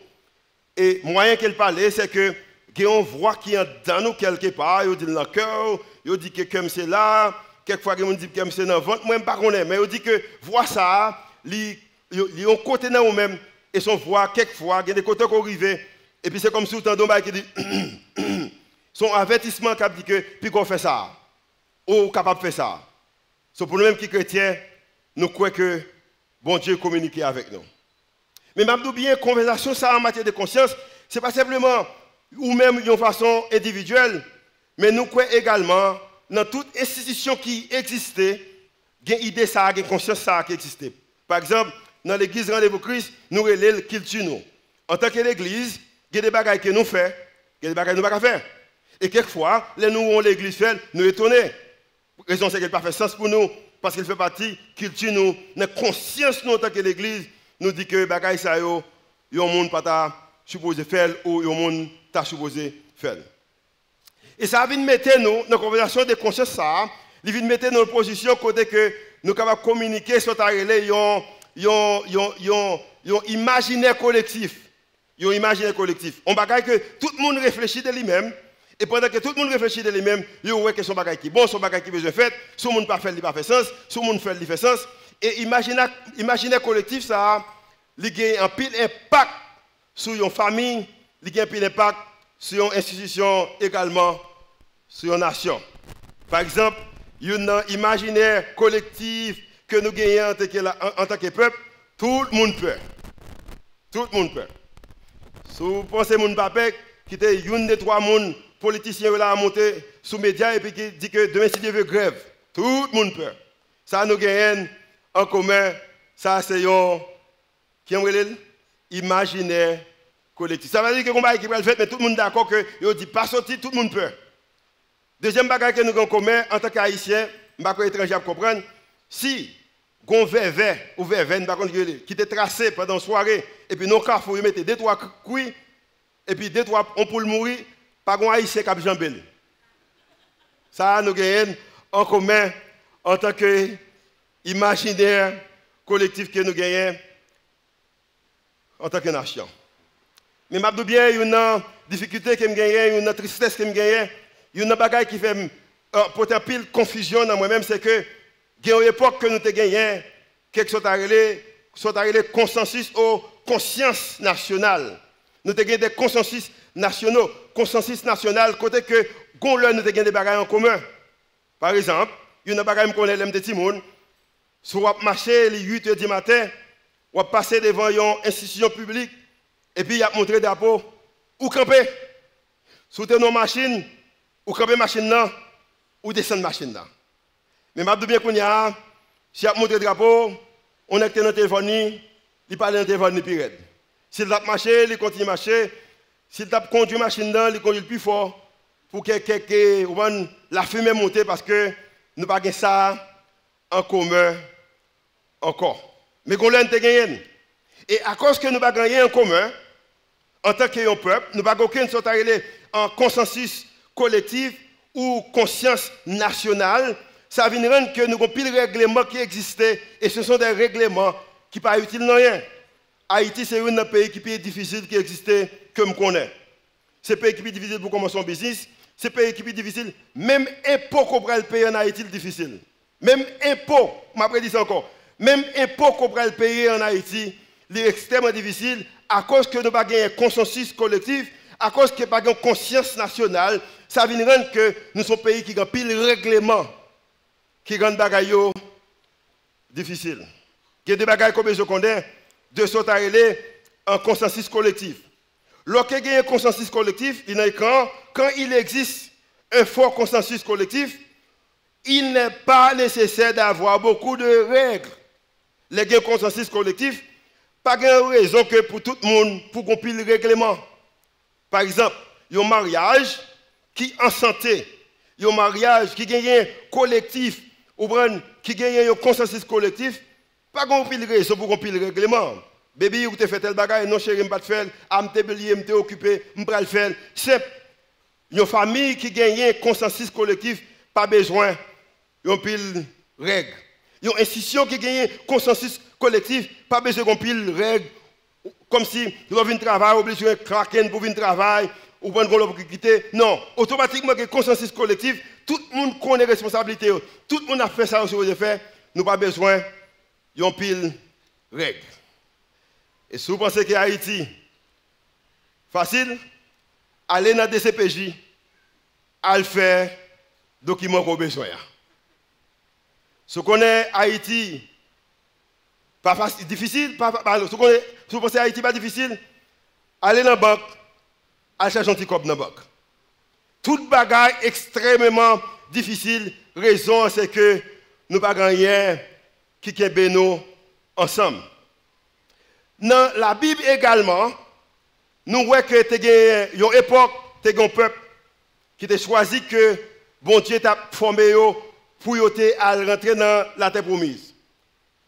Et le moyen qu'il parle, c'est que qu'il y a une voix qui est dans nous quelque part, il dit dans le cœur, il dit que comme c'est là, quelquefois il dit que c'est dans le ventre, moi je ne sais pas, mais il dit que voix ça, il y a un côté dans nous-mêmes, et son voix, quelquefois, il y a des côtés qui arrivent, et puis c'est comme si tout le qui dit, son avertissement qui dit que, puis qu'on fait ça, ou capable de faire ça. C'est pour nous-mêmes qui chrétiens, nous croyons que bon Dieu communique avec nous. Mais je dis bien, conversation ça en matière de conscience, ce n'est pas simplement ou même d'une façon individuelle, mais nous croyons également dans toute institution qui existait, il y a une idée, ça, une conscience ça qui existait. Par exemple, dans l'église Rendez-vous Christ, nous relèvons la culture. En tant que l'église, il y a des bagages que nous faisons, il y a des bagages que nous ne pouvons pas faire. Et quelquefois, les nous où l'église fait, nous étonnons. La raison c'est qu'elle n'a pas fait sens pour nous, parce qu'elle fait partie de la culture, nous, la conscience nous en tant que l'église, nous dit que les bagages ça, il y a un monde pas supposé faire ou il y a un monde pas supposé faire. Et ça vient mettre nous dans la conversation de conscience, ça, il vient mettre nous dans une position côté que nous sommes capables de communiquer sur ta relais, un imaginaire collectif. Un imaginaire collectif. On bagaille que tout le monde réfléchit de lui-même. Et pendant que tout le monde réfléchit de lui-même, il y a que son bagaille qui est bon, son bagaille qui est besoin de faire, son monde pas fait, il pas fait sens, son monde fait, il fait sens. Et imaginaire collectif, ça, il a un pile impact sur une famille, il a un pile impact sur une institution également, sur une nation. Par exemple, un imaginaire collectif que nous gagnons en tant que peuple, tout le monde peut. Tout le monde peut. Si vous pensez que mon papa, qui était une des trois politiciens qui a monté sous les médias et puis qui dit que demain, si Dieu veut grève, tout le monde peut. Ça nous gagne en commun, ça c'est un imaginaire collectif. Ça veut dire que combat qui va le faire, mais tout le monde est d'accord que il dit pas sortir, tout le monde peut. Deuxième bagage que nous avons en commun en tant qu'Haïtiens, je ne sais pas étranger comprendre, si on verre ou verre qui était tracé pendant la soirée, et puis nos carrefours, ils mettaient 2-3 couilles, et puis 2-3 on pour mourir, pas un Haïtien qui a jambé. Ça nous gagnons en commun en tant qu'imaginaire collectif que nous gagnons en tant que nation. Mais je dis bien, il y a une difficulté que je gagne, une tristesse que je gagne, il y a une bagaille qui fait porter pile confusion dans moi-même, c'est que il y a une époque que nous avons gagné quelque chose à consensus ou conscience nationale. Nous avons gagné des consensus nationaux, consensus national, côté que nous avons gagné des bagailles en commun. Par exemple, il y a une bagaille qu'on aime de Timoun, si vous marchez les 8 h du matin, vous passez devant une institution publique, et puis il y a montré drapeau, ou camper. Sous nos machines, ou camper machine là, ou descendre machine là. Mais je dis bien qu'on y a, si on montre le drapeau, on est dans le téléphone, il parle dans le téléphone, il pire. S'il a marché, il continue à marcher. S'il a conduit la machine, il conduit plus fort pour que la fumée monte parce que nous n'avons pas ça en commun encore. Mais qu'on l'a gagné. Et à cause que nous n'avons pas gagné en commun, en tant que peuple, nous n'avons aucune sorte en consensus collectif ou conscience nationale. Ça vient rendre que nous avons pile de règlements qui existaient et ce sont des règlements qui ne sont pas utiles à rien. Haïti, c'est un pays qui est difficile qui existait comme je connais. C'est un pays qui est difficile pour commencer son business. C'est un pays qui est difficile. Même impôt qu'on prend le payer en Haïti, c'est difficile. Même impôt, je dis ça encore, même impôt qu'on prend le payer en Haïti, c'est extrêmement difficile à cause que nous n'avons pas un consensus collectif, à cause que nous n'avons pas une conscience nationale. Ça vient rendre que nous sommes un pays qui a pile de règlements qui rendent les choses difficiles. Il y a des bagailles comme je connais, de sorte à aller en consensus collectif. Lorsqu'il y a un consensus collectif, quand il existe un fort consensus collectif, il n'est pas nécessaire d'avoir beaucoup de règles. Les consensus collectif, pas de raison que pour tout le monde, pour qu'on puisse le règlement. Par exemple, il y a un mariage qui est en santé, il y a un mariage qui gagne un collectif, ou qui gagne un consensus collectif, pas qu'on puisse le raison pour qu'on puisse le règlement. Bébé, vous te fait tel bagage, non chérie, je ne vais pas le faire, je suis occupé, je ne vais pas le faire. C'est une famille qui gagne un consensus collectif, pas besoin d'un pile règle. Une institution qui gagne un consensus collectif, pas besoin d'un pile règle. Comme si vous avez un travail, obligé de craquer pour un travail, ou pour quitter. Non, automatiquement, un consensus collectif, tout le monde connaît les responsabilités. Tout le monde a fait ça aussi, vous fait. Nous n'avons pas besoin d'un pile règle. Et si vous pensez que Haïti, facile, allez dans le DCPJ, allez faire document qu'on a besoin. Si vous connaissez Haïti, pas facile, difficile, si vous pensez que Haïti pas difficile, allez dans la banque, allez chercher un petit cop dans la banque. Toute bagaille extrêmement difficile, raison c'est que nous n'avons pas rien qui est nous ensemble. Dans la Bible également, nous voyons que il y a une époque, il y a un peuple qui a choisi que bon Dieu t'a formé pour rentrer dans la terre promise.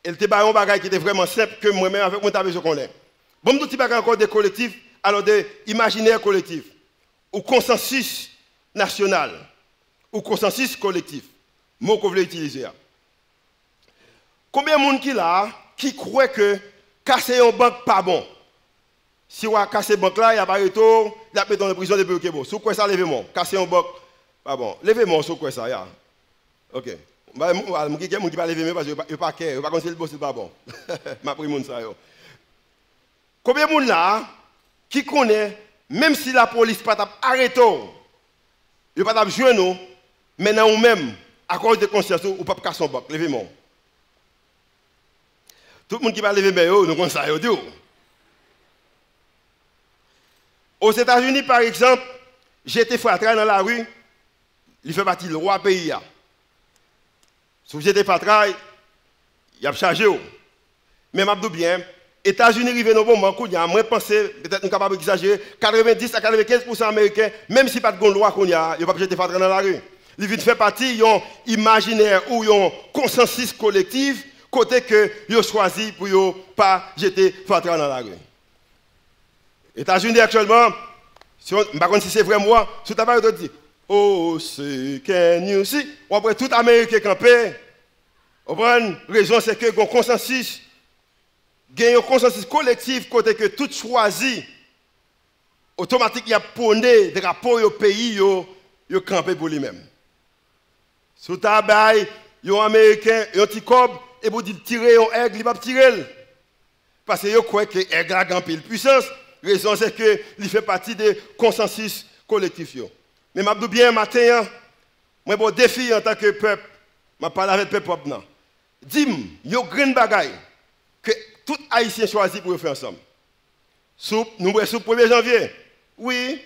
Et il y a un bagage qui était vraiment simple que moi-même avec mon tableau je connais. Bon, nous avons encore des collectifs, alors des imaginaires collectifs, ou consensus national, ou consensus collectif. Mot que vous voulez utiliser. Combien de monde qui croit que casser une banque pas bon? Si on a cassé une banque là, il n'y a pas de retour, il y a dans la prison depuis que bon. Sous quoi ça, levez-moi. Casser une banque, pas bon. Levez-moi sous quoi ça, ya. Ok. Je ne vais pas lever parce que je ne pas care, je ne pas conseiller le boss, c'est pas bon. Je pris mon ça. Combien de monde là qui connaît, même si la police pas arrêté, il ne pas jouer nous, mais dans nous-mêmes, à cause de conscience, ou pas casser son bac, levez-moi. Tout le monde qui va lever, nous connaissons ça. Aux États-Unis, par exemple, j'étais fatra dans la rue, il fait partie du roi pays. Si j'étais fatra, il a chargé. Mais je dis bien, les États-Unis arrivent dans le moment où il y a moins pensé, peut-être nous sommes capables d'exagérer, 90 à 95% américains, même si pas de loi qu'on y a, ils ne peuvent pas jeter fatra dans la rue. Ils viennent faire partie d'un imaginaire ou d'un consensus collectif, côté que ils ont choisi pour ne pas jeter fatra dans la rue. Les États-Unis actuellement, je ne sais pas si c'est vrai moi, si tu as dit, oh, c'est can you see? Ou après tout Américain campé, la raison c'est que un consensus, un consensus collectif, côté que tout choisi, automatiquement, il y a poney drapeau au pays, il campé pour lui-même. Si tu as un Américain, un petit cob, et vous dites tirer un aigle, il va tirer. Parce que vous croyez que l'aigle a une pile puissance. La raison c'est que il fait partie des consensus collectifs. Mais je dis bien matin, moi bon défi en tant que peuple, je parle avec le peuple. Dis-moi, il y a une grande bagaille que tout Haïtien choisit pour faire ensemble. Soupe, nous boisons soupe 1er janvier. Oui.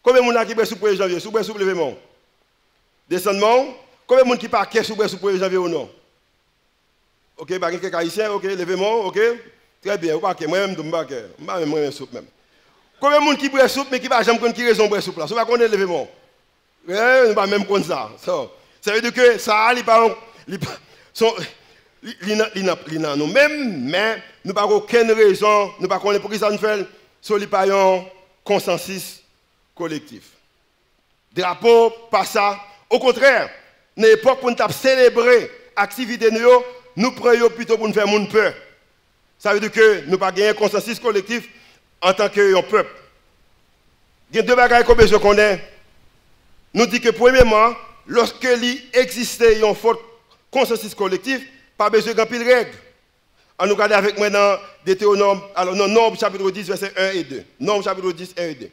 Combien de monde qui boit soupe 1er janvier? Soupe, soupe, levez-moi. Descendement. Combien de monde qui parle soupe 1er janvier ou non? Ok, bah, quelques Haïtiens, ok, levez-moi, ok. Très bien, vous parlez, moi-même, je ne sais pas, moi-même, soupe même. Combien de monde qui boit soupe, mais qui ne va jamais connaître qui raison boire soupe là? Ça va connaître, levez-moi. On ne va même connaître ça. Ça veut dire que ça, il n'a nous-mêmes, mais nous n'avons aucune raison, nous ne connaissons pas pour qui ça nous fait, sur un consensus collectif. Drapeau, pas ça. Au contraire, dans l'époque où nous avons célébré l'activité, nous prenons plutôt pour nous faire monde peur. Ça veut dire que nous n'avons pas un consensus collectif en tant que peuple. Il y a deux bagages qu'on besoin qu'on ait. Nous disons que premièrement, lorsque il existait un fort consensus collectif, pas besoin d'un pile de règles. On nous regarde avec moi dans Deutéronome, alors dans Nombre chapitre 10, versets 1 et 2. Nombre chapitre 10, 1 et 2. Le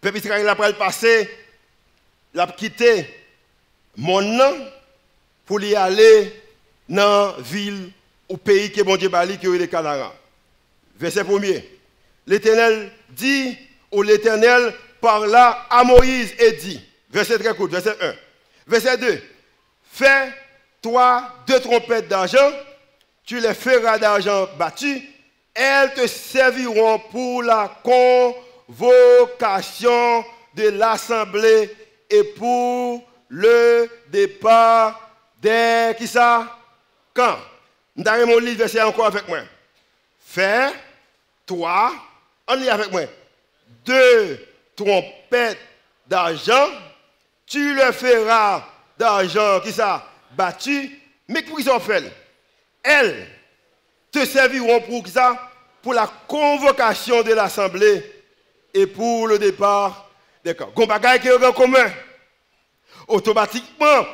peuple Israël après le passé, il a quitté mon nom pour y aller dans la ville au pays que bon Dieu Bali, qui est les Canarans. Verset 1er. L'Éternel dit, ou l'Éternel parla à Moïse et dit, verset très court, verset 1. Verset 2. Fais-toi 2 trompettes d'argent, tu les feras d'argent battu, elles te serviront pour la convocation de l'assemblée et pour le départ des qui ça? Quand? Nous allons mon livre verset encore avec moi. Fais-toi, on lit avec moi, 2 trompettes d'argent, tu le feras d'argent qui ça? Battu, mais pour qu'ils en fait, elles te serviront pour qui ça? Pour la convocation de l'assemblée et pour le départ des camps. Gon bagay qui est en commun. Automatiquement,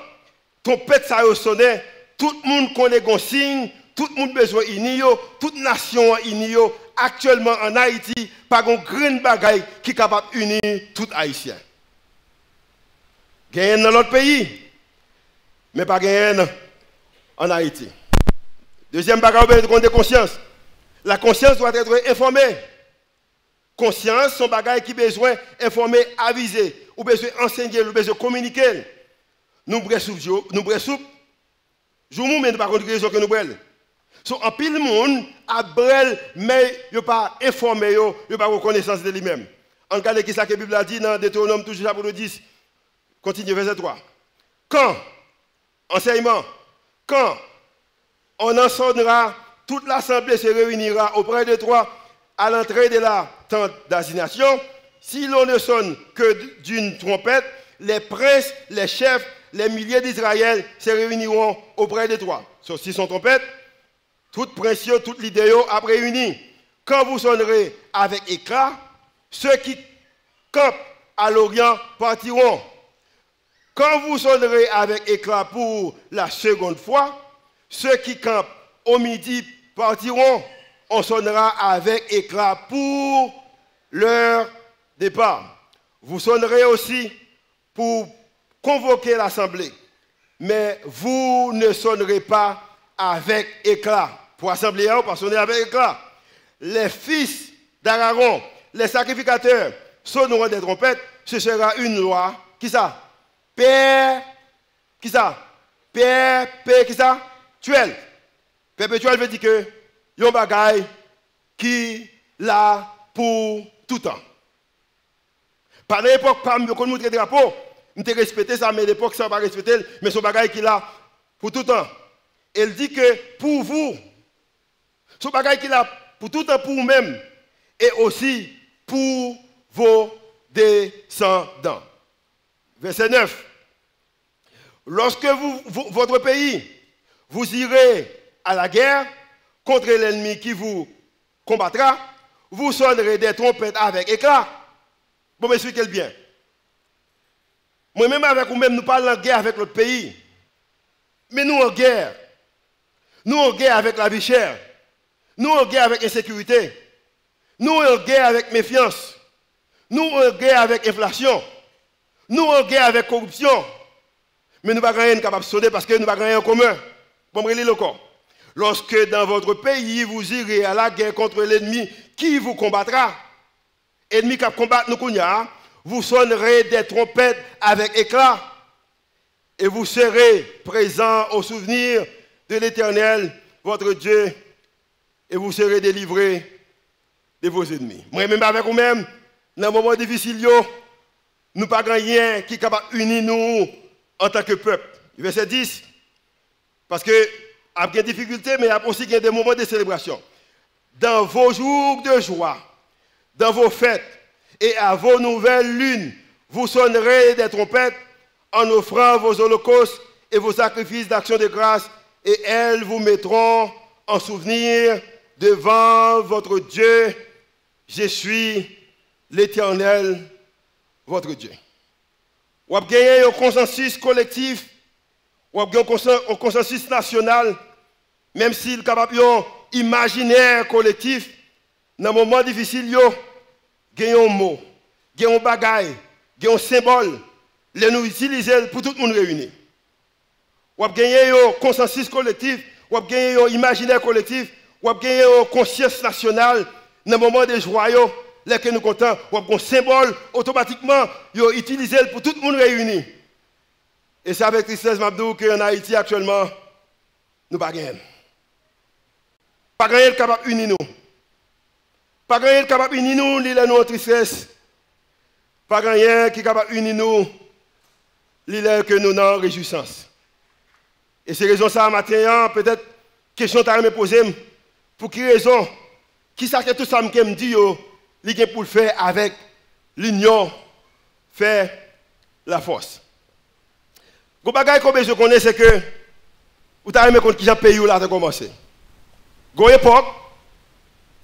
trompette ça sonne, tout le monde connaît gon signe, tout le monde besoin inio, toute nation inio. Actuellement en Haïti, pas un grand bagay qui est capable d'unir tout Haïtien. Gagne dans l'autre pays, mais pas gagne en Haïti. Deuxième bagay, on de conscience. La conscience doit être informée. Conscience, son bagay qui besoin informer, aviser, ou besoin enseigner, ou besoin communiquer. Nous bressoup, jour mais nous pas contre raison que nous brel. So en pile monde a brel mais yo pas informé yo pas reconnaissance de lui-même. En regarde qui ça que la Bible a dit dans Deutéronome toujours chapitre 10. Continue verset 3. Quand enseignement, quand on enseignera, toute l'assemblée se réunira auprès de toi à l'entrée de la tente d'assignation. Si l'on ne sonne que d'une trompette, les princes, les chefs, les milliers d'Israël se réuniront auprès de toi. So, si son trompette, toutes princes, toutes l'idée a réuni. Quand vous sonnerez avec éclat, ceux qui campent à l'Orient partiront. Quand vous sonnerez avec éclat pour la seconde fois, ceux qui campent au midi partiront. On sonnera avec éclat pour leur départ. Vous sonnerez aussi pour convoquer l'assemblée. Mais vous ne sonnerez pas avec éclat. Pour assembler, on va sonner avec éclat. Les fils d'Aaron, les sacrificateurs, sonneront des trompettes. Ce sera une loi. Qui ça? Père. Qui ça? Père, qui ça? Perpétuel. Perpétuel veut dire que yon bagay qui là pour tout temps. Par l'époque, quand nous montre drapeau, nous avons respecté ça, mais à l'époque, ça ne va pas respecter, mais son bagay qui là pour tout temps. Elle dit que pour vous, son bagay qui là pour tout temps pour vous-même, et aussi pour vos descendants. Verset 9. Lorsque votre pays, vous irez à la guerre contre l'ennemi qui vous combattra, vous sonnerez des trompettes avec éclat. Bon, m'expliquez bien. Moi-même avec vous-même, nous parlons en guerre avec notre pays. Mais nous en guerre. Nous en guerre avec la vie chère. Nous en guerre avec l'insécurité. Nous en guerre avec méfiance. Nous en guerre avec inflation. Nous en guerre avec corruption. Mais nous ne pouvons rien capable de sonner parce que nous n'avons rien en commun. Bon, je le corps. Lorsque dans votre pays, vous irez à la guerre contre l'ennemi qui vous combattra, ennemi qui combat nous, vous sonnerez des trompettes avec éclat et vous serez présents au souvenir de l'Éternel, votre Dieu, et vous serez délivrés de vos ennemis. Moi-même avec vous-même, dans un moment difficile, nous n'avons rien qui est capable d'unir nous en tant que peuple. Verset 10, parce que il y a des difficultés, mais il y a aussi des moments de célébration. Dans vos jours de joie, dans vos fêtes et à vos nouvelles lunes, vous sonnerez des trompettes en offrant vos holocaustes et vos sacrifices d'action de grâce, et elles vous mettront en souvenir devant votre Dieu. Je suis l'Éternel, votre Dieu. Vous avez gagné un consensus collectif, ou un consensus national, même s'il est capable d'un imaginaire collectif, dans un moment difficile, il y a un mot, il y a un bagage, il y a un symbole, les nous utiliser pour tout le monde réuni. Ou avez gagné un consensus collectif, ou avez gagné un imaginaire collectif, ou avez gagné une conscience nationale, dans un moment de joie, là que nous comptons, ou avez un symbole, automatiquement, utilisé pour tout le monde réuni. Et c'est avec tristesse, Mabdou, qu'en Haïti actuellement, nous ne pouvons pas gagner. Pas gagner capable d'unir nous. Pas gagner capable d'unir nous, l'île nous en tristesse. Pas gagner qui est capable d'unir nous, l'île que nous en réjouissance. Et c'est raison ça, matin, peut-être, question que tu as me poser, pour quelle raison, qui ça que tout ça me dit, il pour le faire avec l'union, faire la force. Le bagage que je connais, c'est que vous avez compte qui j'ai payé là de commencer. À l'époque,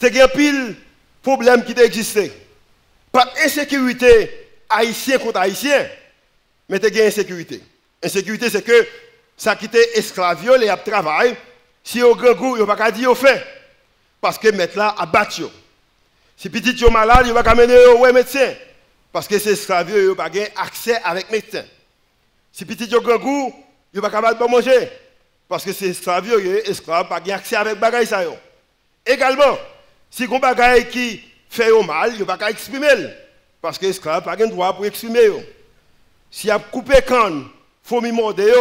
il y a pile problème qui existait. Pas d'insécurité haïtien contre haïtien, mais il y a insécurité. Insécurité, c'est que ça qui était esclave, et a travail, si au grand goût, il n'y a pas dire au fait. Parce que maintenant, là a battu. Si petit est malade, il va pas mener au médecin. Parce que c'est esclave, il n'y a pas accès avec médecin. Si petit est grand goût, il va pas capable de manger. Parce que c'est esclave, esclave, pas accès avec bagay ça. Également, si on bagay qui fait au mal, il va pas exprimer. Parce que esclave pas droit pour exprimer. Si il a coupé canne, faut m'y morder,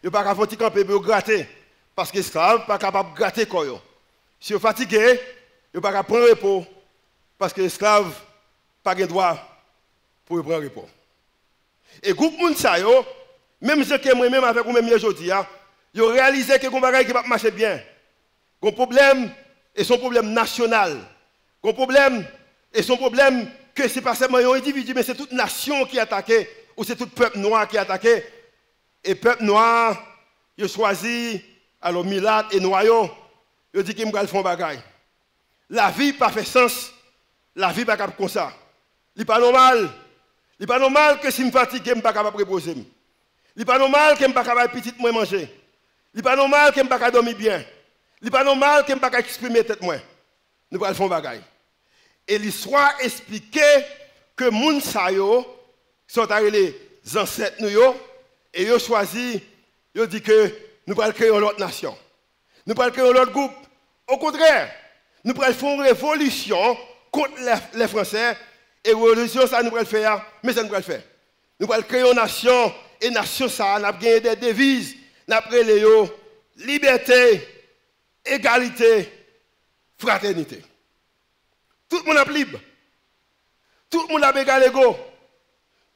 il va pas faire camper pour gratter. Parce que esclave pas capable de gratter quoi. Si vous fatigué, il va pas prendre repos. Parce que l'esclave pas droit pour prendre repos. Et groupe moun sa yo, même ceux qui moi-même avec vous même aujourd'hui, ils ont réalisé que les choses qui ne marchent pas bien. Un problème, et son problème national. Un problème, et son problème que ce n'est pas seulement un individu, mais c'est toute nation qui est attaquée, ou c'est tout peuple noir qui est attaqué. Et peuple noir, il a choisi, alors Milat et Noyo, il dit qu'il me faire bagaille. La vie n'a pas fait sens, la vie n'est pas comme ça. Ce n'est pas normal. Il n'est pas normal que si je me fatigue, je ne suis pas capable de reposer. Il n'est pas normal que je ne puisse pas petite moi manger. Il n'est pas normal que je ne puisse pas dormir bien. Il n'est pas normal que je ne puisse pas exprimer tête moi. Nous allons faire bagaille. Et l'histoire expliquait que moun sa yo sont les ancêtres nous yo et ils ont choisi, ils ont dit que nous allons créer une autre nation. Nous allons créer un autre groupe. Au contraire, nous allons faire une révolution contre les Français. Et révolution, ça nous allons faire, mais ça nous allons faire. Nous allons créer une nation, et nation, ça, nous allons gagner des devises. Nous allons liberté, égalité, fraternité. Tout le monde est libre. Tout le monde est égal égaux.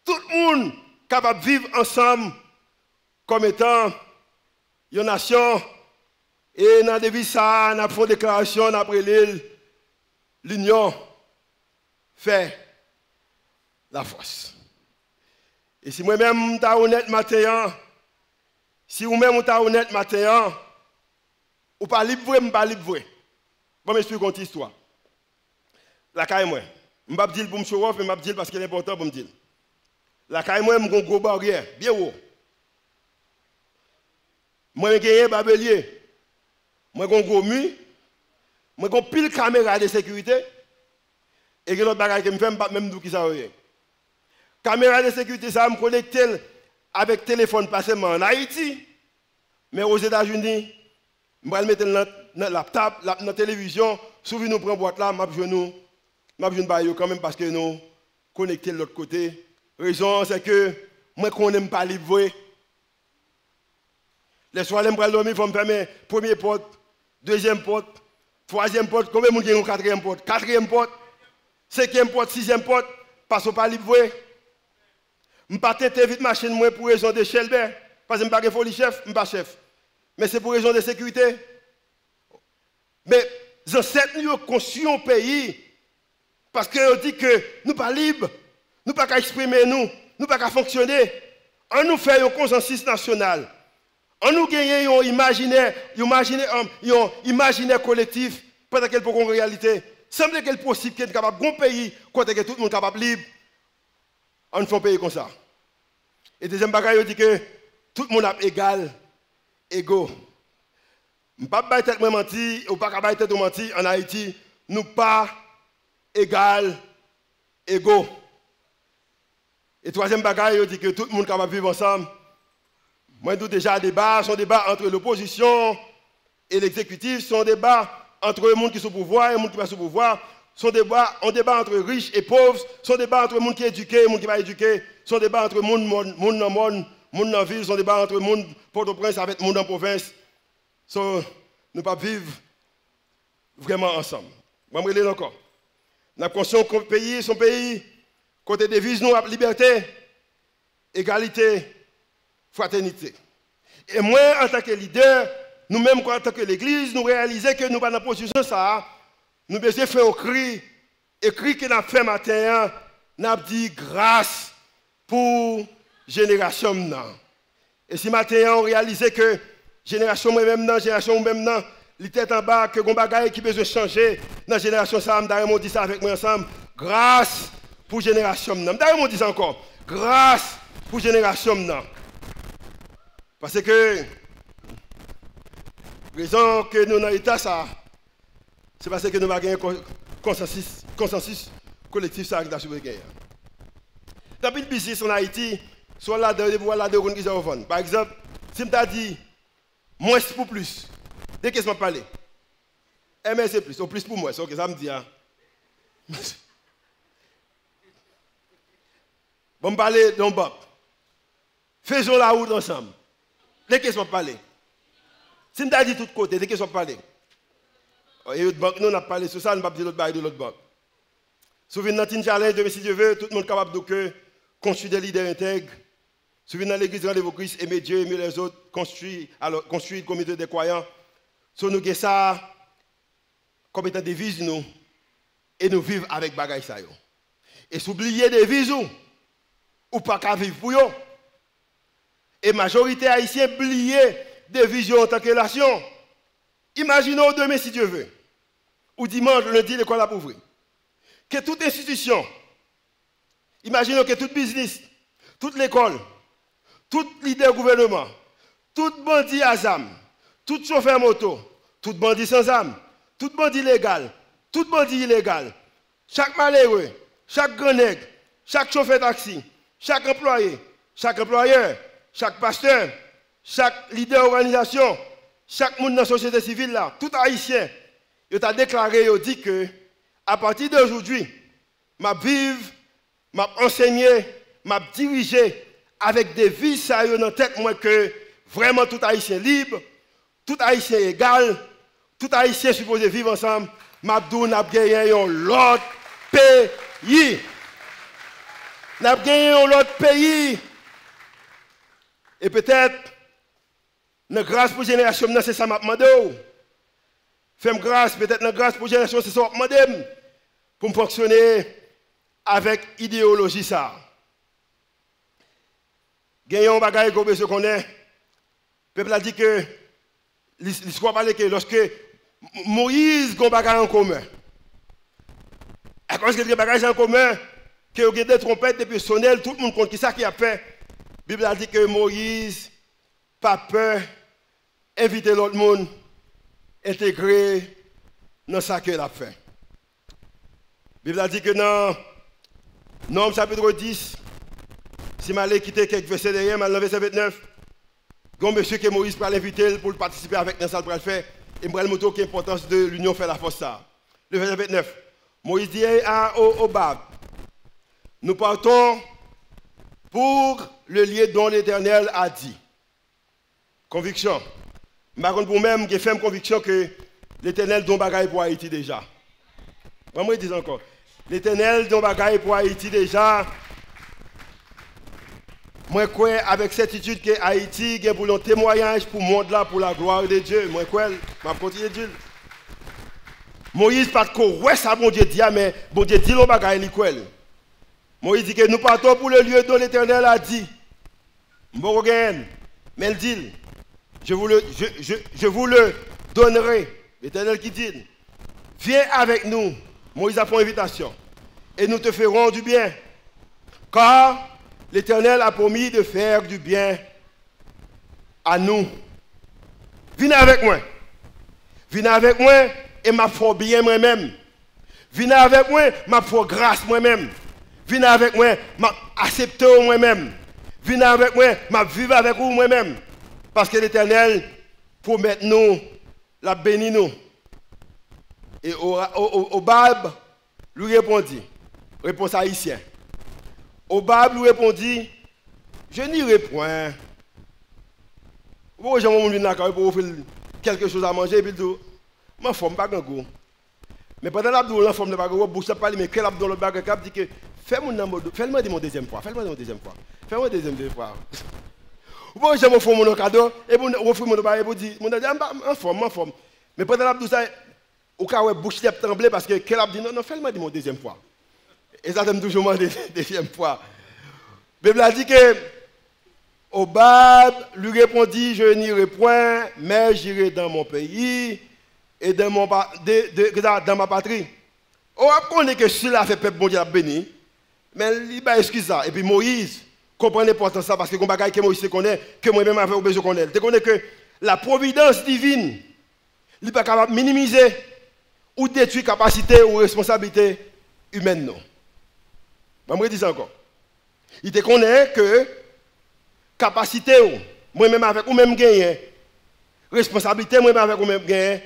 Tout le monde est capable de vivre ensemble comme étant une nation. Et dans la devise, ça, nous avons fait une déclaration après l'union fait la force. Et si moi-même, je suis honnête matin, si vous-même, vous êtes honnête matin, ou pas libre vrai, ou pas libre vrai. Bon, je m'explique une histoire. La caille, moi, je ne vais pas dire pour me show off, mais je vais dire parce que c'est important pour me dire. La caille, moi, j'ai une grosse barrière, bien haut. Moi, j'ai gagné un barbelier. Moi, j'ai un gros mur. Moi, j'ai pile caméra de sécurité. Et il y a d'autres bagages qui me font même d'où qui ça est. Caméra de sécurité, ça me connecte avec téléphone pas seulement en Haïti, mais aux États-Unis. Je vais le mettre dans la laptop, dans la télévision. Souvent, nous prenons boîte là, je vais quand même parce que nous connectons de l'autre côté. La raison, c'est que moi, je n'aime pas libre. Les soirs, je vais dormir, il faut me fermer première porte, deuxième porte, troisième porte. Combien de gens ont quatrième porte? Quatrième porte. Cinquième porte, sixième porte, parce que je ne pas libre. Je ne pas tenter vite machine moi pour raison de Shelby, parce que je ne suis pas folie chef, je ne suis pas chef. Mais c'est pour raison de sécurité. Mais les ancêtres nous ont conçu un pays, parce qu'on dit que nous ne sommes pas libres, nous ne pouvons pas exprimer nous, nous ne pouvons pas fonctionner. On nous fait un consensus national. On nous gagne un imaginaire collectif, pendant qu'elle peut en réalité. Semble qu'il est possible qu'il y ait un bon pays, côté que tout le monde est capable libre. On fait un pays comme ça. Et deuxième bagage, dit que tout le monde est égal, égaux. Je ne peux pas être menti, ou pas être menti en Haïti, nous pas égal, égaux. Et troisième bagage, dit que tout le monde est capable de vivre ensemble. Moi, je dis déjà un débat entre l'opposition et l'exécutif, son débat entre les gens qui sont au pouvoir et les gens qui ne sont pas au pouvoir, son débat entre riches et pauvres, son débat entre les gens qui sont éduqués et les gens qui ne sont pas éduqués, son débat entre les gens dans la ville, son débat entre les gens de Port-au-Prince avec les gens en province. Nous ne pouvons pas vivre vraiment ensemble. Je vais me dire encore. Nous avons conscience que son pays, côté devise, nous avons liberté, égalité, fraternité. Et moi, en tant que leader, nous-mêmes, en tant que l'Église, nous réalisons que nous sommes dans la position ça. Nous devons faire un cri. Et cri que nous avons fait matin, nous avons dit grâce pour génération maintenant. Et si matin, on réalise que génération moi-même, génération moi-même, les têtes en bas, que les bagages qui besoin changer dans la génération ça, on dit ça avec moi ensemble. Grâce pour génération maintenant. On dit ça encore. Grâce pour génération maintenant. Parce que la raison que nous dans l'état ça, c'est parce que nous avons gagné un consensus collectif ça avec la guerre. Dans le business en Haïti, soit là de voilà de qui sont au par exemple, si je t'ai dit moins pour plus, dès que je m'en parle, mais c'est plus, ou plus pour moi, c'est ok, ça me dit. Hein? Bon, me parler d'un bop. Faisons la route ensemble. Dès que je m'en parle. Si je t'ai dit de tous côtés, dès que je m'en parle. Et l'autre banque, nous on a parlé sur ça, nous ne pouvons pas dire l'autre bail de l'autre banque. Souvenez dans challenge de si Dieu veut, tout le monde est capable de construire des leaders intègres. Souvenez dans l'église Rendez-vous Christ, aimer Dieu, aimer les autres, construire une communauté de croyants. So nous avons ça comme étant devise nous et nous vivons avec bagaille ça yo. Et s'oublier des vies ou pas qu'à vivre pour eux. Et majorité haïtienne oublier des visions en tant que relation. Imaginons demain si Dieu veut. Ou dimanche, lundi, l'école a ouvrir. Que toute institution, imaginons que tout business, toute l'école, tout leader gouvernement, tout bandit à âme, tout chauffeur moto, tout bandit sans âme, tout bandit légal, tout bandit illégal, chaque malheureux, chaque grand nègre, chaque chauffeur taxi, chaque employé, chaque employeur, chaque pasteur, chaque leader d'organisation, chaque monde dans la société civile, là, tout haïtien, il a déclaré, il dit que à partir d'aujourd'hui, m'a vivre, m'a enseigné, m'a dirigé avec des vies sérieuses dans la tête, moi, que vraiment tout haïtien libre, tout haïtien égal, tout haïtien supposé vivre ensemble, m'a dit, n'a gagné l'autre pays. N'a gagné l'autre pays. Et peut-être, notre grâce pour la génération, c'est ça m'a demandé. Fais-moi grâce, peut-être notre grâce pour la génération, c'est ça m'a demandé. Pour me fonctionner avec idéologie ça. Gagnons bagaille qu'on besoin qu'on est. Le peuple a dit que l'histoire parle que lorsque Moïse a bagaille en commun. À cause que bagaille en commun, que y a des trompettes depuis sonnel, tout le monde compte qui ça qui a fait. La Bible a dit que Moïse pas peur inviter l'autre monde intégrer dans ce qu'il a fait. La Bible a dit que dans Nombre chapitre 10, si je vais quitter quelques versets derrière, dans le verset 29, il y a un monsieur que Moïse peut l'inviter pour participer avec dans ça pour le faire. Et je vais montrer l'importance de l'union fait la force ça. Le verset 29. Moïse dit à Obab, nous partons pour le lieu dont l'Éternel a dit. Conviction. Par contre, pour moi-même, j'ai fait une conviction que l'Éternel don bagaille pour Haïti déjà. Moi, je dis encore. L'Éternel don bagaille pour Haïti déjà. Moi, crois avec certitude que Haïti a pour un témoignage pour le monde là, pour la gloire de Dieu. Moi, crois, je vais continuer de dire. Moïse, pas de ouais, ça, bon Dieu dit, mais bon Dieu dit le bagaille, il croit. Moïse dit que nous partons pour le lieu dont l'Éternel a dit. Bon, mais il dit, je vous le donnerai. L'Éternel qui dit, viens avec nous. Moïse a fait une invitation. Et nous te ferons du bien. Car l'Éternel a promis de faire du bien à nous. Venez avec moi. Venez avec moi et m'a fait bien moi-même. Venez avec moi, m'a fait grâce moi-même. Venez avec moi, m'a accepté moi-même. Venez avec moi, m'a vivre avec vous moi-même. Parce que l'Éternel promet nous, la béni nous. Et Obab lui répondit, réponse haïtienne. Obab lui répondit, je n'irai point. Pourquoi j'ai mon monde pour offrir quelque chose à manger et puis tout, ma femme pas grand goût. Mais pendant l'abdou, la femme ne pas grand bouche pas mais quel abdou le bague cap dit que fais-moi mon deuxième fois, fais-moi mon deuxième fois. Fais-moi deuxième fois. Pourquoi j'ai mon femme mon cadeau et vous offrir mon bague et vous dit mon en forme. Mais pendant l'abdou ça au cas où bouche tremblée parce que quel abdou non fais-moi mon deuxième fois. Et ça t'aime toujours mon deuxième fois. La Bible a dit que Obab lui répondit, je n'irai point, mais j'irai dans mon pays et dans ma patrie. Obab connaît que cela fait peuple bon Dieu béni, mais il va excuser ça. Et puis Moïse comprend l'importance de ça parce que comme bagaille que Moïse connaît, que moi-même avec besoin de connaître. Tu connais que la providence divine, il n'est pas capable de minimiser ou détruire capacité ou responsabilité humaine. Non. Je vais dire ça encore. Il te connaît que capacité, moi-même avec vous-même gagné, responsabilité, moi-même avec vous-même gagné,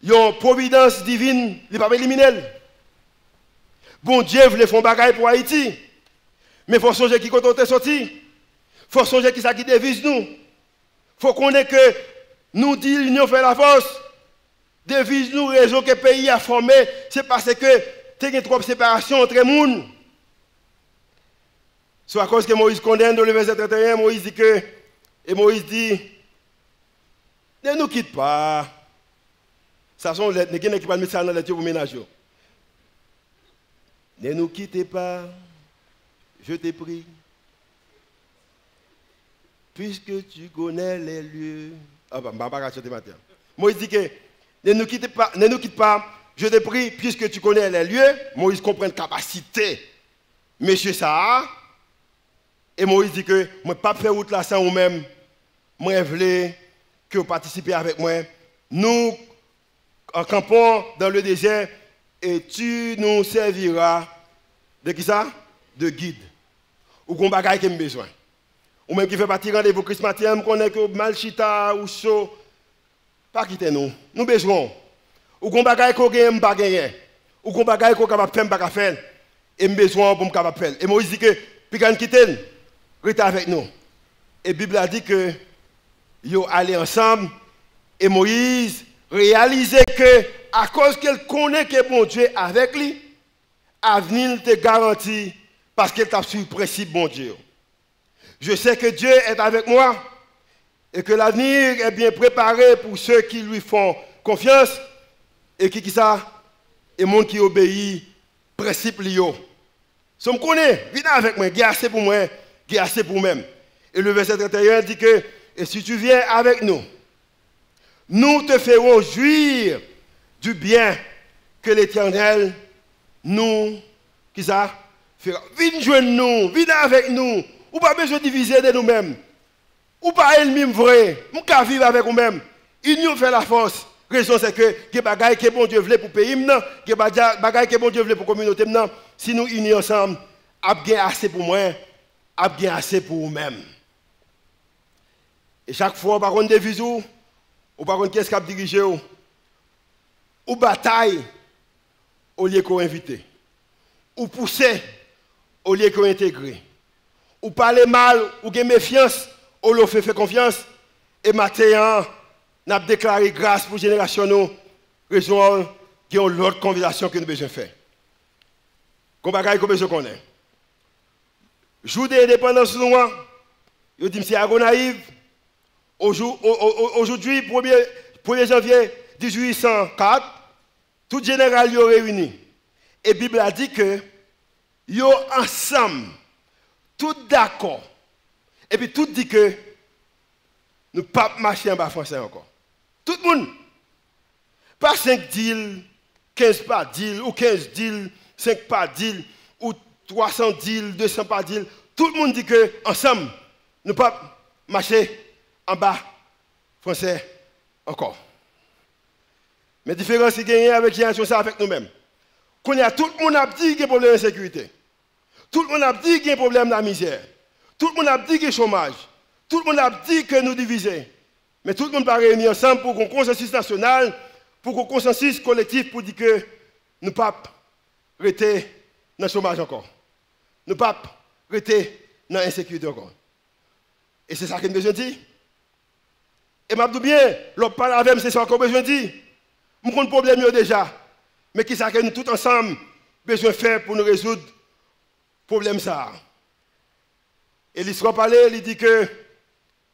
une providence divine, il ne peut pas éliminer. Bon Dieu voulait faire un bagage pour Haïti, mais il faut songer qui quand on est sorti. Il faut songer qui ça qui devise nous. Il faut connaître que nous dit l'union fait la force. Devise nous, raison que le pays a formé, c'est parce que il y a trop de séparation entre les gens. C'est à cause que Moïse condamne dans le verset 31, Moïse dit que, et Moïse dit, ne nous quitte pas. Ça sont les lettres, qui va mettre ça dans la lettre pour ménager. Ne nous quittez pas, je te prie, puisque tu connais les lieux. Ah bah, je ne vais pas chanter matin. Moïse dit que, ne nous quitte pas, je te prie, puisque tu connais les lieux. Moïse comprend la capacité. Monsieur ça, Et Moïse dit que je ne peux pas faire route là sans vous-même. Moi, je veux que vous participiez avec moi. Nous, en campant dans le désert, et tu nous serviras de qui ça? De guide. Ou qu'on bagaille qui a besoin. Ou même qui fait partie de rendez-vous Christ matin, qu'on est que mal chita ou chaud. Pas quitter nous. Nous besoin. Ou qu'on bagaille qu'on gagne, pas gagner. Ou qu'on bagaille qu'on capable faire, pas faire. Et besoin pour me capable faire. Et Moïse dit que, puis quand quitter, restez avec nous. Et la Bible a dit que, ils allaient ensemble. Et Moïse réalisait que, à cause qu'elle connaît que bon Dieu est avec lui, l'avenir te garantit parce qu'elle t'a suivi le principe bon Dieu. Je sais que Dieu est avec moi et que l'avenir est bien préparé pour ceux qui lui font confiance et qui ça? Et monde qui obéit principe Lio. Si on me connaît, viens avec moi, j'ai assez pour moi, j'ai assez pour moi-même. Et le verset 31 dit que, et si tu viens avec nous, nous te ferons jouir du bien que l'Éternel nous, qui ça, fera. Viens joindre nous, viens avec nous. Ou pas besoin de diviser de nous-mêmes. Ou pas ennemi vrai. Nous pouvons vivre avec nous-mêmes. Il nous fait la force. La raison c'est que les bagailles que bon Dieu voulait pour le pays, les bagailles que bon Dieu voulait pour la communauté, si nous unis ensemble, il y a assez pour moi, il y a assez pour nous-mêmes. Et chaque fois, par contre, des visous, ou par contre, qu'est-ce qu'il a dirigé, ou bataille, au lieu qu'on invite, ou pousser, au lieu qu'on intègre, ou parler mal, ou gagner méfiance, au lieu de faire confiance, et maintenant, nous avons déclaré grâce pour la génération, nous, raison qui ont l'autre conversation que nous avons besoin de faire. Comme bagaille qu'on besoin connaître. Jour d'indépendance, nous dit c'est Agonaïve. Aujourd'hui, 1er janvier 1804, tout général est réuni. Et la Bible a dit que yo ensemble, tout d'accord. Et puis tout dit que nous ne pouvons pas marcher en bas français encore. Tout le monde. Pas 5 deals, 15 pas deals, ou 15 deals, 5 pas deals, ou 300 deals, 200 pas deals. Tout le monde dit que ensemble, nous ne pouvons pas marcher en bas français encore. Mais la différence qui gagne avec la génération, c'est avec nous-mêmes. Tout le monde a dit qu'il y a un problème d'insécurité. Tout le monde a dit qu'il y a un problème de la misère. Tout le monde a dit qu'il y a un chômage. Tout le monde a dit que nous divisons. Mais tout le monde va réunir ensemble pour un consensus national, pour un consensus collectif pour dire que nous ne pouvons pas rester dans le chômage encore. Nous ne pouvons pas rester dans l'insécurité encore. Et c'est ça que nous avons besoin de dire. Et je dis bien, l'autre parle avec moi, c'est ça qu'on a besoin de dire. Nous avons un problème déjà. Mais qui ça que nous tous ensemble besoin de faire pour nous résoudre le problème ça. Et l'histoire parlait, il dit que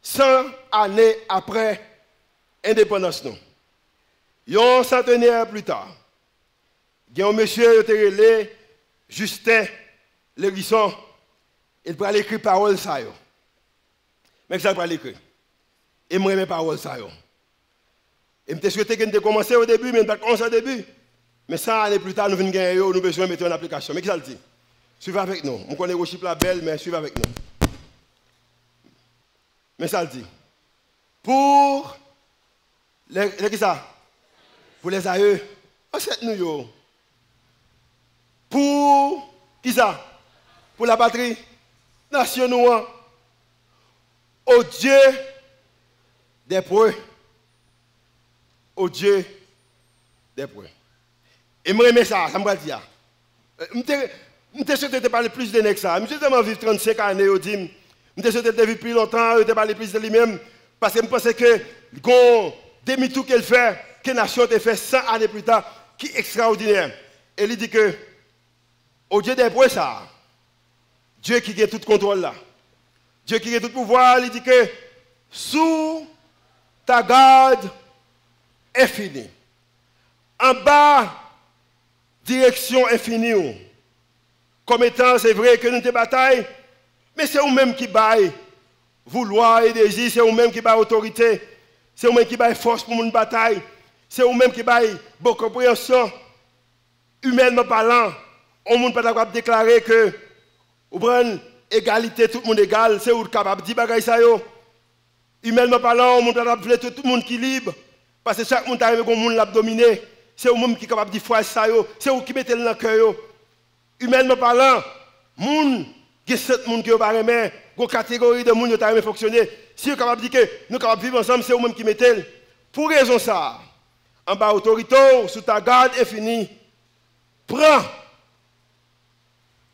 100 années après l'indépendance, un centenaire plus tard, il y a un monsieur qui était Justin Lérisson, il va écrire parole ça. Mais ça va l'écrire. Et moi, mes paroles ça. Et je souhaité que nous commencer au début, mais nous ne pas commencer au début. Mais 100 années plus tard, nous venons gagner, nous avons besoin de mettre en application. Mais qui ça le dit? Suivez avec nous. On connaît Worship la belle, mais suivez avec nous. Mais ça le dit. Pour les qui ça? Pour les aïeux. Ancêtre-nous. Pour qui ça? Pour la patrie. Nation nous. Au Dieu des preuves. Au Dieu des preuves. Et moi, j'aime ça, ça me va dire. Je souhaite parler plus de ça. Je souhaite vivre 35 années, je souhaite vivre plus longtemps, je parler plus de lui-même. Parce que je pense que le demi-tour qu'elle fait, que la nation a fait 100 années plus tard, qui est extraordinaire. Et il dit que, au Dieu des preuves, ça, Dieu qui a tout contrôle là, Dieu qui a tout pouvoir, il dit que, sous ta garde infinie, en bas, direction infinie. Comme étant, c'est vrai que nous te bataille, mais c'est vous-même qui baille vouloir et désir, c'est vous-même qui baille autorité, c'est vous-même qui baille force pour une bataille, c'est vous-même qui baille bonne compréhension, humainement parlant, on ne peut pas déclarer que, égalité, tout le monde égal, c'est où capable de dire bagaille ça yo. Humainement parlant, on montre tout le monde qui est libre. Parce que chaque monde arrive comme monde l'a dominé. C'est au même qui est capable de dire foi ça yo, c'est où qui mettait dans le cœur yo. Humainement parlant, monde qui est sept monde qui pas aimer, une catégorie de monde qui t'a fonctionner. Si vous capable de dire que nous capable vivre ensemble, c'est au même qui mettait. Pour raison ça, en bas autorité, sous ta garde infinie, prends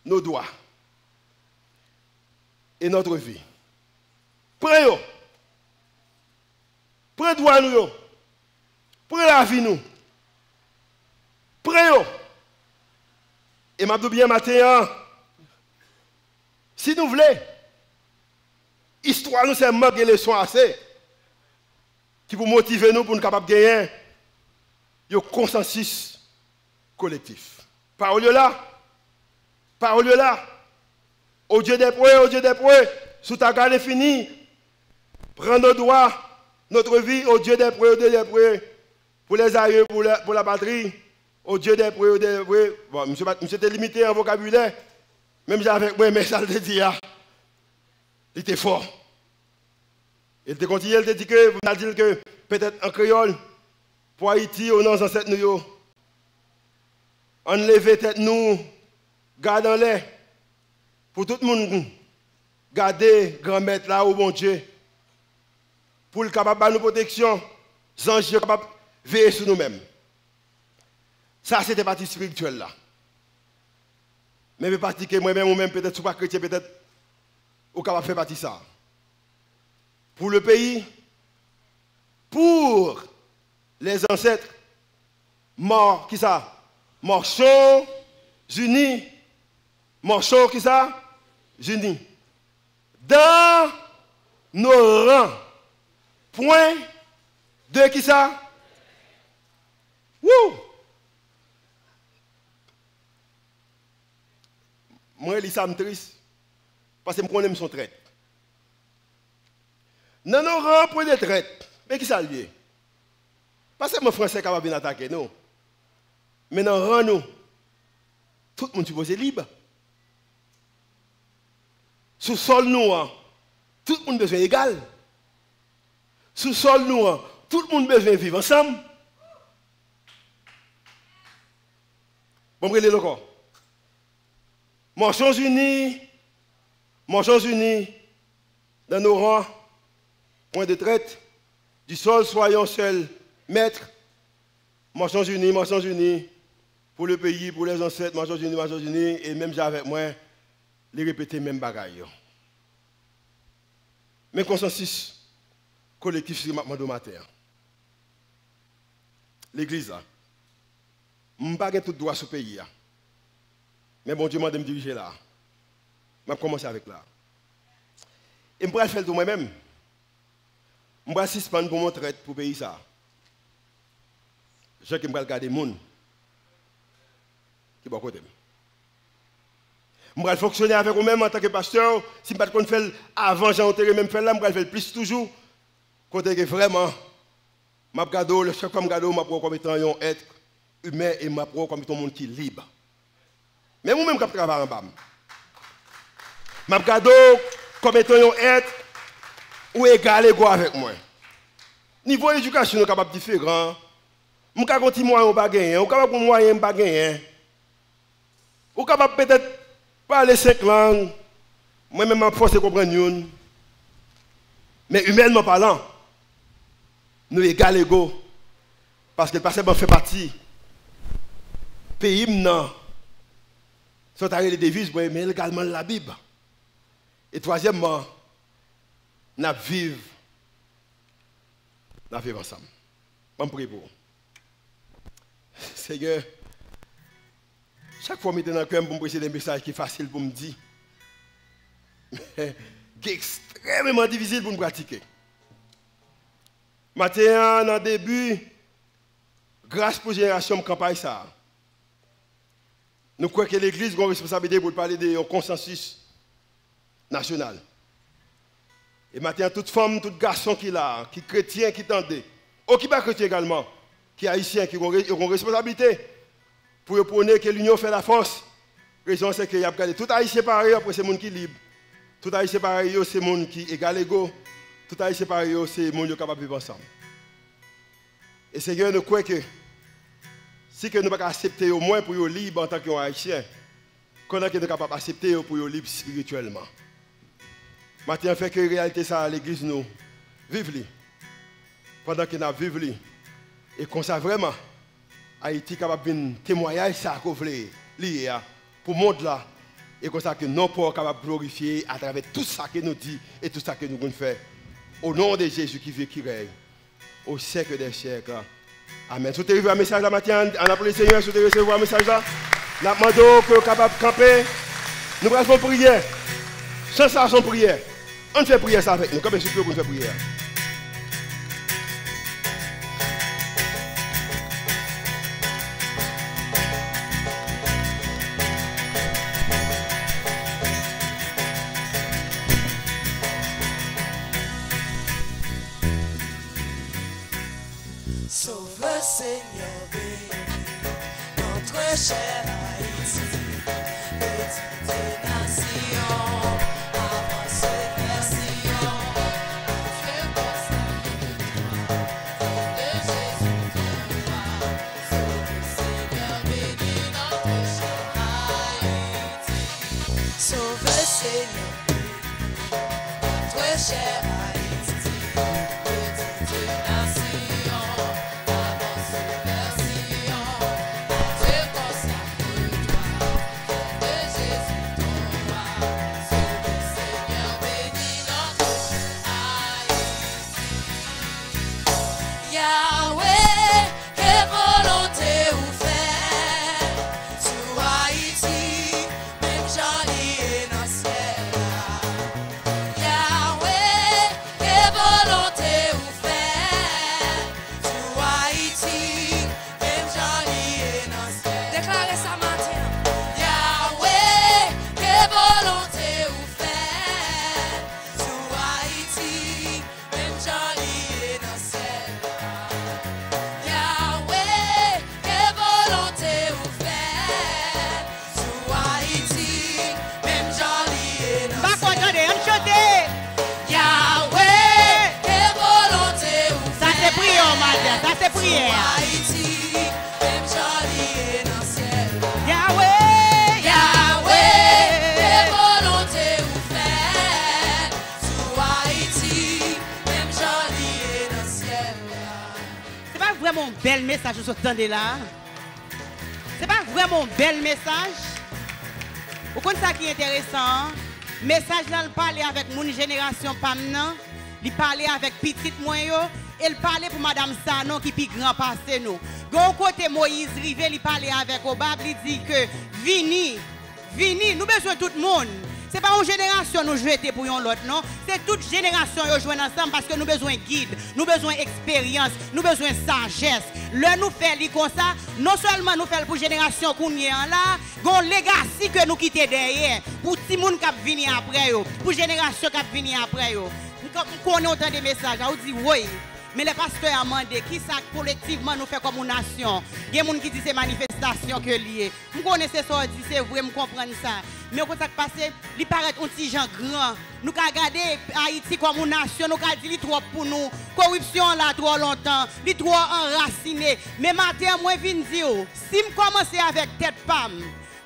nos droits et notre vie. Prends-yo. Prends droit nous yo. Prends la vie nous. Prends-yo. Et m'a dit bien matin, si nous voulons, histoire nous c'est manquer les leçons assez qui pour motiver nous pour nous capables de gagner un consensus collectif. Parole là, au Dieu des preuves, sous ta garde infinie, prends nos droits, notre vie, au Dieu des preuves, pour les aïeux, pour la patrie, au Dieu des preuves, Bon, monsieur était limité en vocabulaire, même j'avais moi, mais ça le dit, il était fort. Il te continue, il te dit que, vous m'avez dit que peut-être en créole, pour Haïti, on a nos ancêtres nous, enlever tête nous, gardons les, pour tout le monde, garder grand-maître là, au bon Dieu, pour le capable de nous protection, les anges capables de veiller sur nous-mêmes. Ça, c'était partie spirituelle là. Mais je partie que moi-même, ou même peut-être, si pas chrétien, peut-être, ou capable de faire partie de ça. Pour le pays, pour les ancêtres, morts, qui ça? Marchons unis. Marchons, qui ça? Unis. Dans nos rangs. Point de qui ça? Wouh! Moi, je suis triste. Parce que je connais son traite. Dans nos rangs, point de traite. Mais qui ça lié? Parce que mon français est capable d'attaquer nous. Mais dans nos rangs, nous, tout le monde suppose libre. Sous le sol, nous, tout le monde a besoin égal. Sous le sol, nous, tout le monde a besoin de vivre ensemble. Bon, regardez le corps. Marchons unis dans nos rangs, point de traite, du sol, soyons seuls maîtres. Marchons unis, pour le pays, pour les ancêtres, marchons unis, et même avec moi, les répéter même bagaille. Mais consensus collectif sur le matin. L'église, je n'ai pas tout droit sur le pays. Mais bon Dieu m'a de me diriger là. Je vais commencer avec là. Et je vais faire tout moi-même. Je vais suspendre pour mon traite pour le pays ça. Je vais regarder les gens qui sont à côté. Je vais fonctionner avec vous-même en tant que pasteur. Si je ne peux pas faire avant, j'ai enterré même faire là, je vais faire plus toujours. Côté que vraiment, je vais regarder, chaque fois que je regarde, je vais comme étant un être humain et je vais comme étant un monde qui est libre. Mais vous-même, qui travaillez en bas, je vais regarder comme étant un être ou égal égaux avec moi. Niveau éducation, nous sommes capables de différents. Je suis capable de moyen pas gagner, je suis capable de moyen pas gagner. Je suis capable peut-être parler 5 langues. Moi-même, je force de comprendre une. Mais humainement parlant, nous sommes égal égaux. Parce que le passé fait partie. Pays maintenant, sont arrivés les devises, mais également la Bible. Et troisièmement, nous vivons ensemble. Je vais prier pour vous. Seigneur, chaque fois que je suis dans le cœur pour me prêcher des messages qui sont faciles pour me dire, mais qui est extrêmement difficile pour me pratiquer. Matin, dans le début, grâce pour la génération de campagne, ça. Nous croyons que l'Église a une responsabilité pour parler d'un consensus national. Et maintenant, toute femme, tout garçon qui est là, qui est chrétien, qui tendait, ou qui n'est pas chrétien également, qui est haïtien, qui ont une responsabilité pour prôner que l'union fait la force. La raison, c'est qu'il y a tout haïtien pareil, après c'est le monde qui est libre. Tout haïtien pareil, c'est monde qui égal égaux. Tout haïtien pareil, c'est monde qui est capable de vivre ensemble. Et Seigneur, nous croyons que si nous ne pouvons pas accepter au moins pour être libre en tant qu'Haïtien, qu'on est capable d'accepter pour être libre spirituellement. Maintenant, fait que la réalité, ça, à l'église, nous vivons. Pendant que nous vivons. Et qu'on sait vraiment, Haïti est capable de témoigner ça qu'on veut lier pour le monde là. Et comme ça que nos pauvres capables de glorifier à travers tout ça que nous dit et tout ça que nous faisons. Au nom de Jésus qui vit, qui règne, au siècle des siècles. Amen. Si vous avez un message là matin, on appelle le Seigneur, si vous avez recevoir un message là, nous demandons que vous capable de camper. Nous allons faire prière. Sans ça, son prière. On fait prière ça avec nous. Comme est-ce que vous faites prière? Sauve Seigneur béni, notre cher Haïti, petite nation, avance vers Sion. Dieu consacre de Jésus ton roi. Sauve Seigneur béni, notre cher Haïti. Sauve Seigneur béni, notre cher Haïti, petite nation. Bel message que vous entendez là. C'est pas vraiment un bel message. Vous comprenez ça qui est intéressant? Message là, il parle avec mon génération Pamnan, il parle avec petite moyo, et il parle pour madame Sanon qui est grand passé nous. Gon côté Moïse Rivé, il parle avec Obab, il dit que vini, nous besoin de tout le monde. Ce n'est pas une génération nous jouer pour l'autre, non. C'est toute génération qui joue ensemble parce que nous avons besoin de guide, nous avons besoin d'expérience, nous avons besoin de sagesse. Le nous faisons comme ça, non seulement nous faisons pour la génération qui est là, mais legacy que nous quittons derrière, pour tout le monde qui vient après, pour la génération qui vient après. Nous connaissons autant de messages, on dit oui. Mais les pasteurs ont demandé qui ça collectivement nous fait comme une nation. Il y a des gens qui disent que c'est manifestation que lié. Je connais ça, c'est vrai, je comprends ça. Mais au ça passé, il paraît un petit gens grand. Nous avons regardé Haïti comme une nation, nous avons dit trop pour nous. Corruption là trop longtemps, il trop enraciné. Mais maintenant, moi je viens dire, si je commence avec tête pam,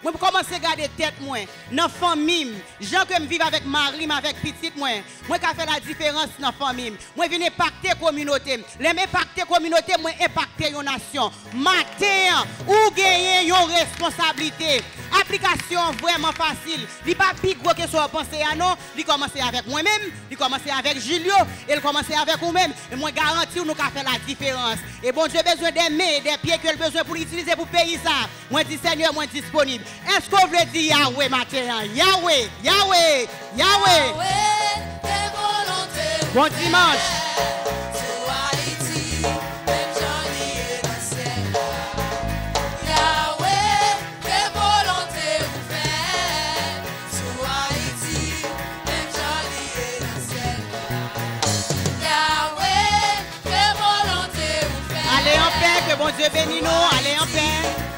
moi, je commence à garder tête, moi, dans la famille. Gens que je vis avec Marie, avec petite, moi, je fais la différence dans la famille. Moi, je viens impacter la communauté. Les impacter la communauté, moi, impacter la nation. Matin, ou gagner une responsabilité. Application vraiment facile. Il n'est pas plus gros que ce que vous pensez à nous. Il commence avec moi-même, il commence avec Julio, et il commence avec vous-même. Et moi, garantis, nous avons fait la différence. Et bon, j'ai besoin des mains, des pieds que j'ai besoin pour l'utiliser pour payer ça. Moi, dis Seigneur, moi, disponible. Est-ce qu'on veut dire Yahweh matin? Yahweh, Yahweh, Yahweh. Bon dimanche. Allez en paix, que bon Dieu bénisse nous. Allez en paix.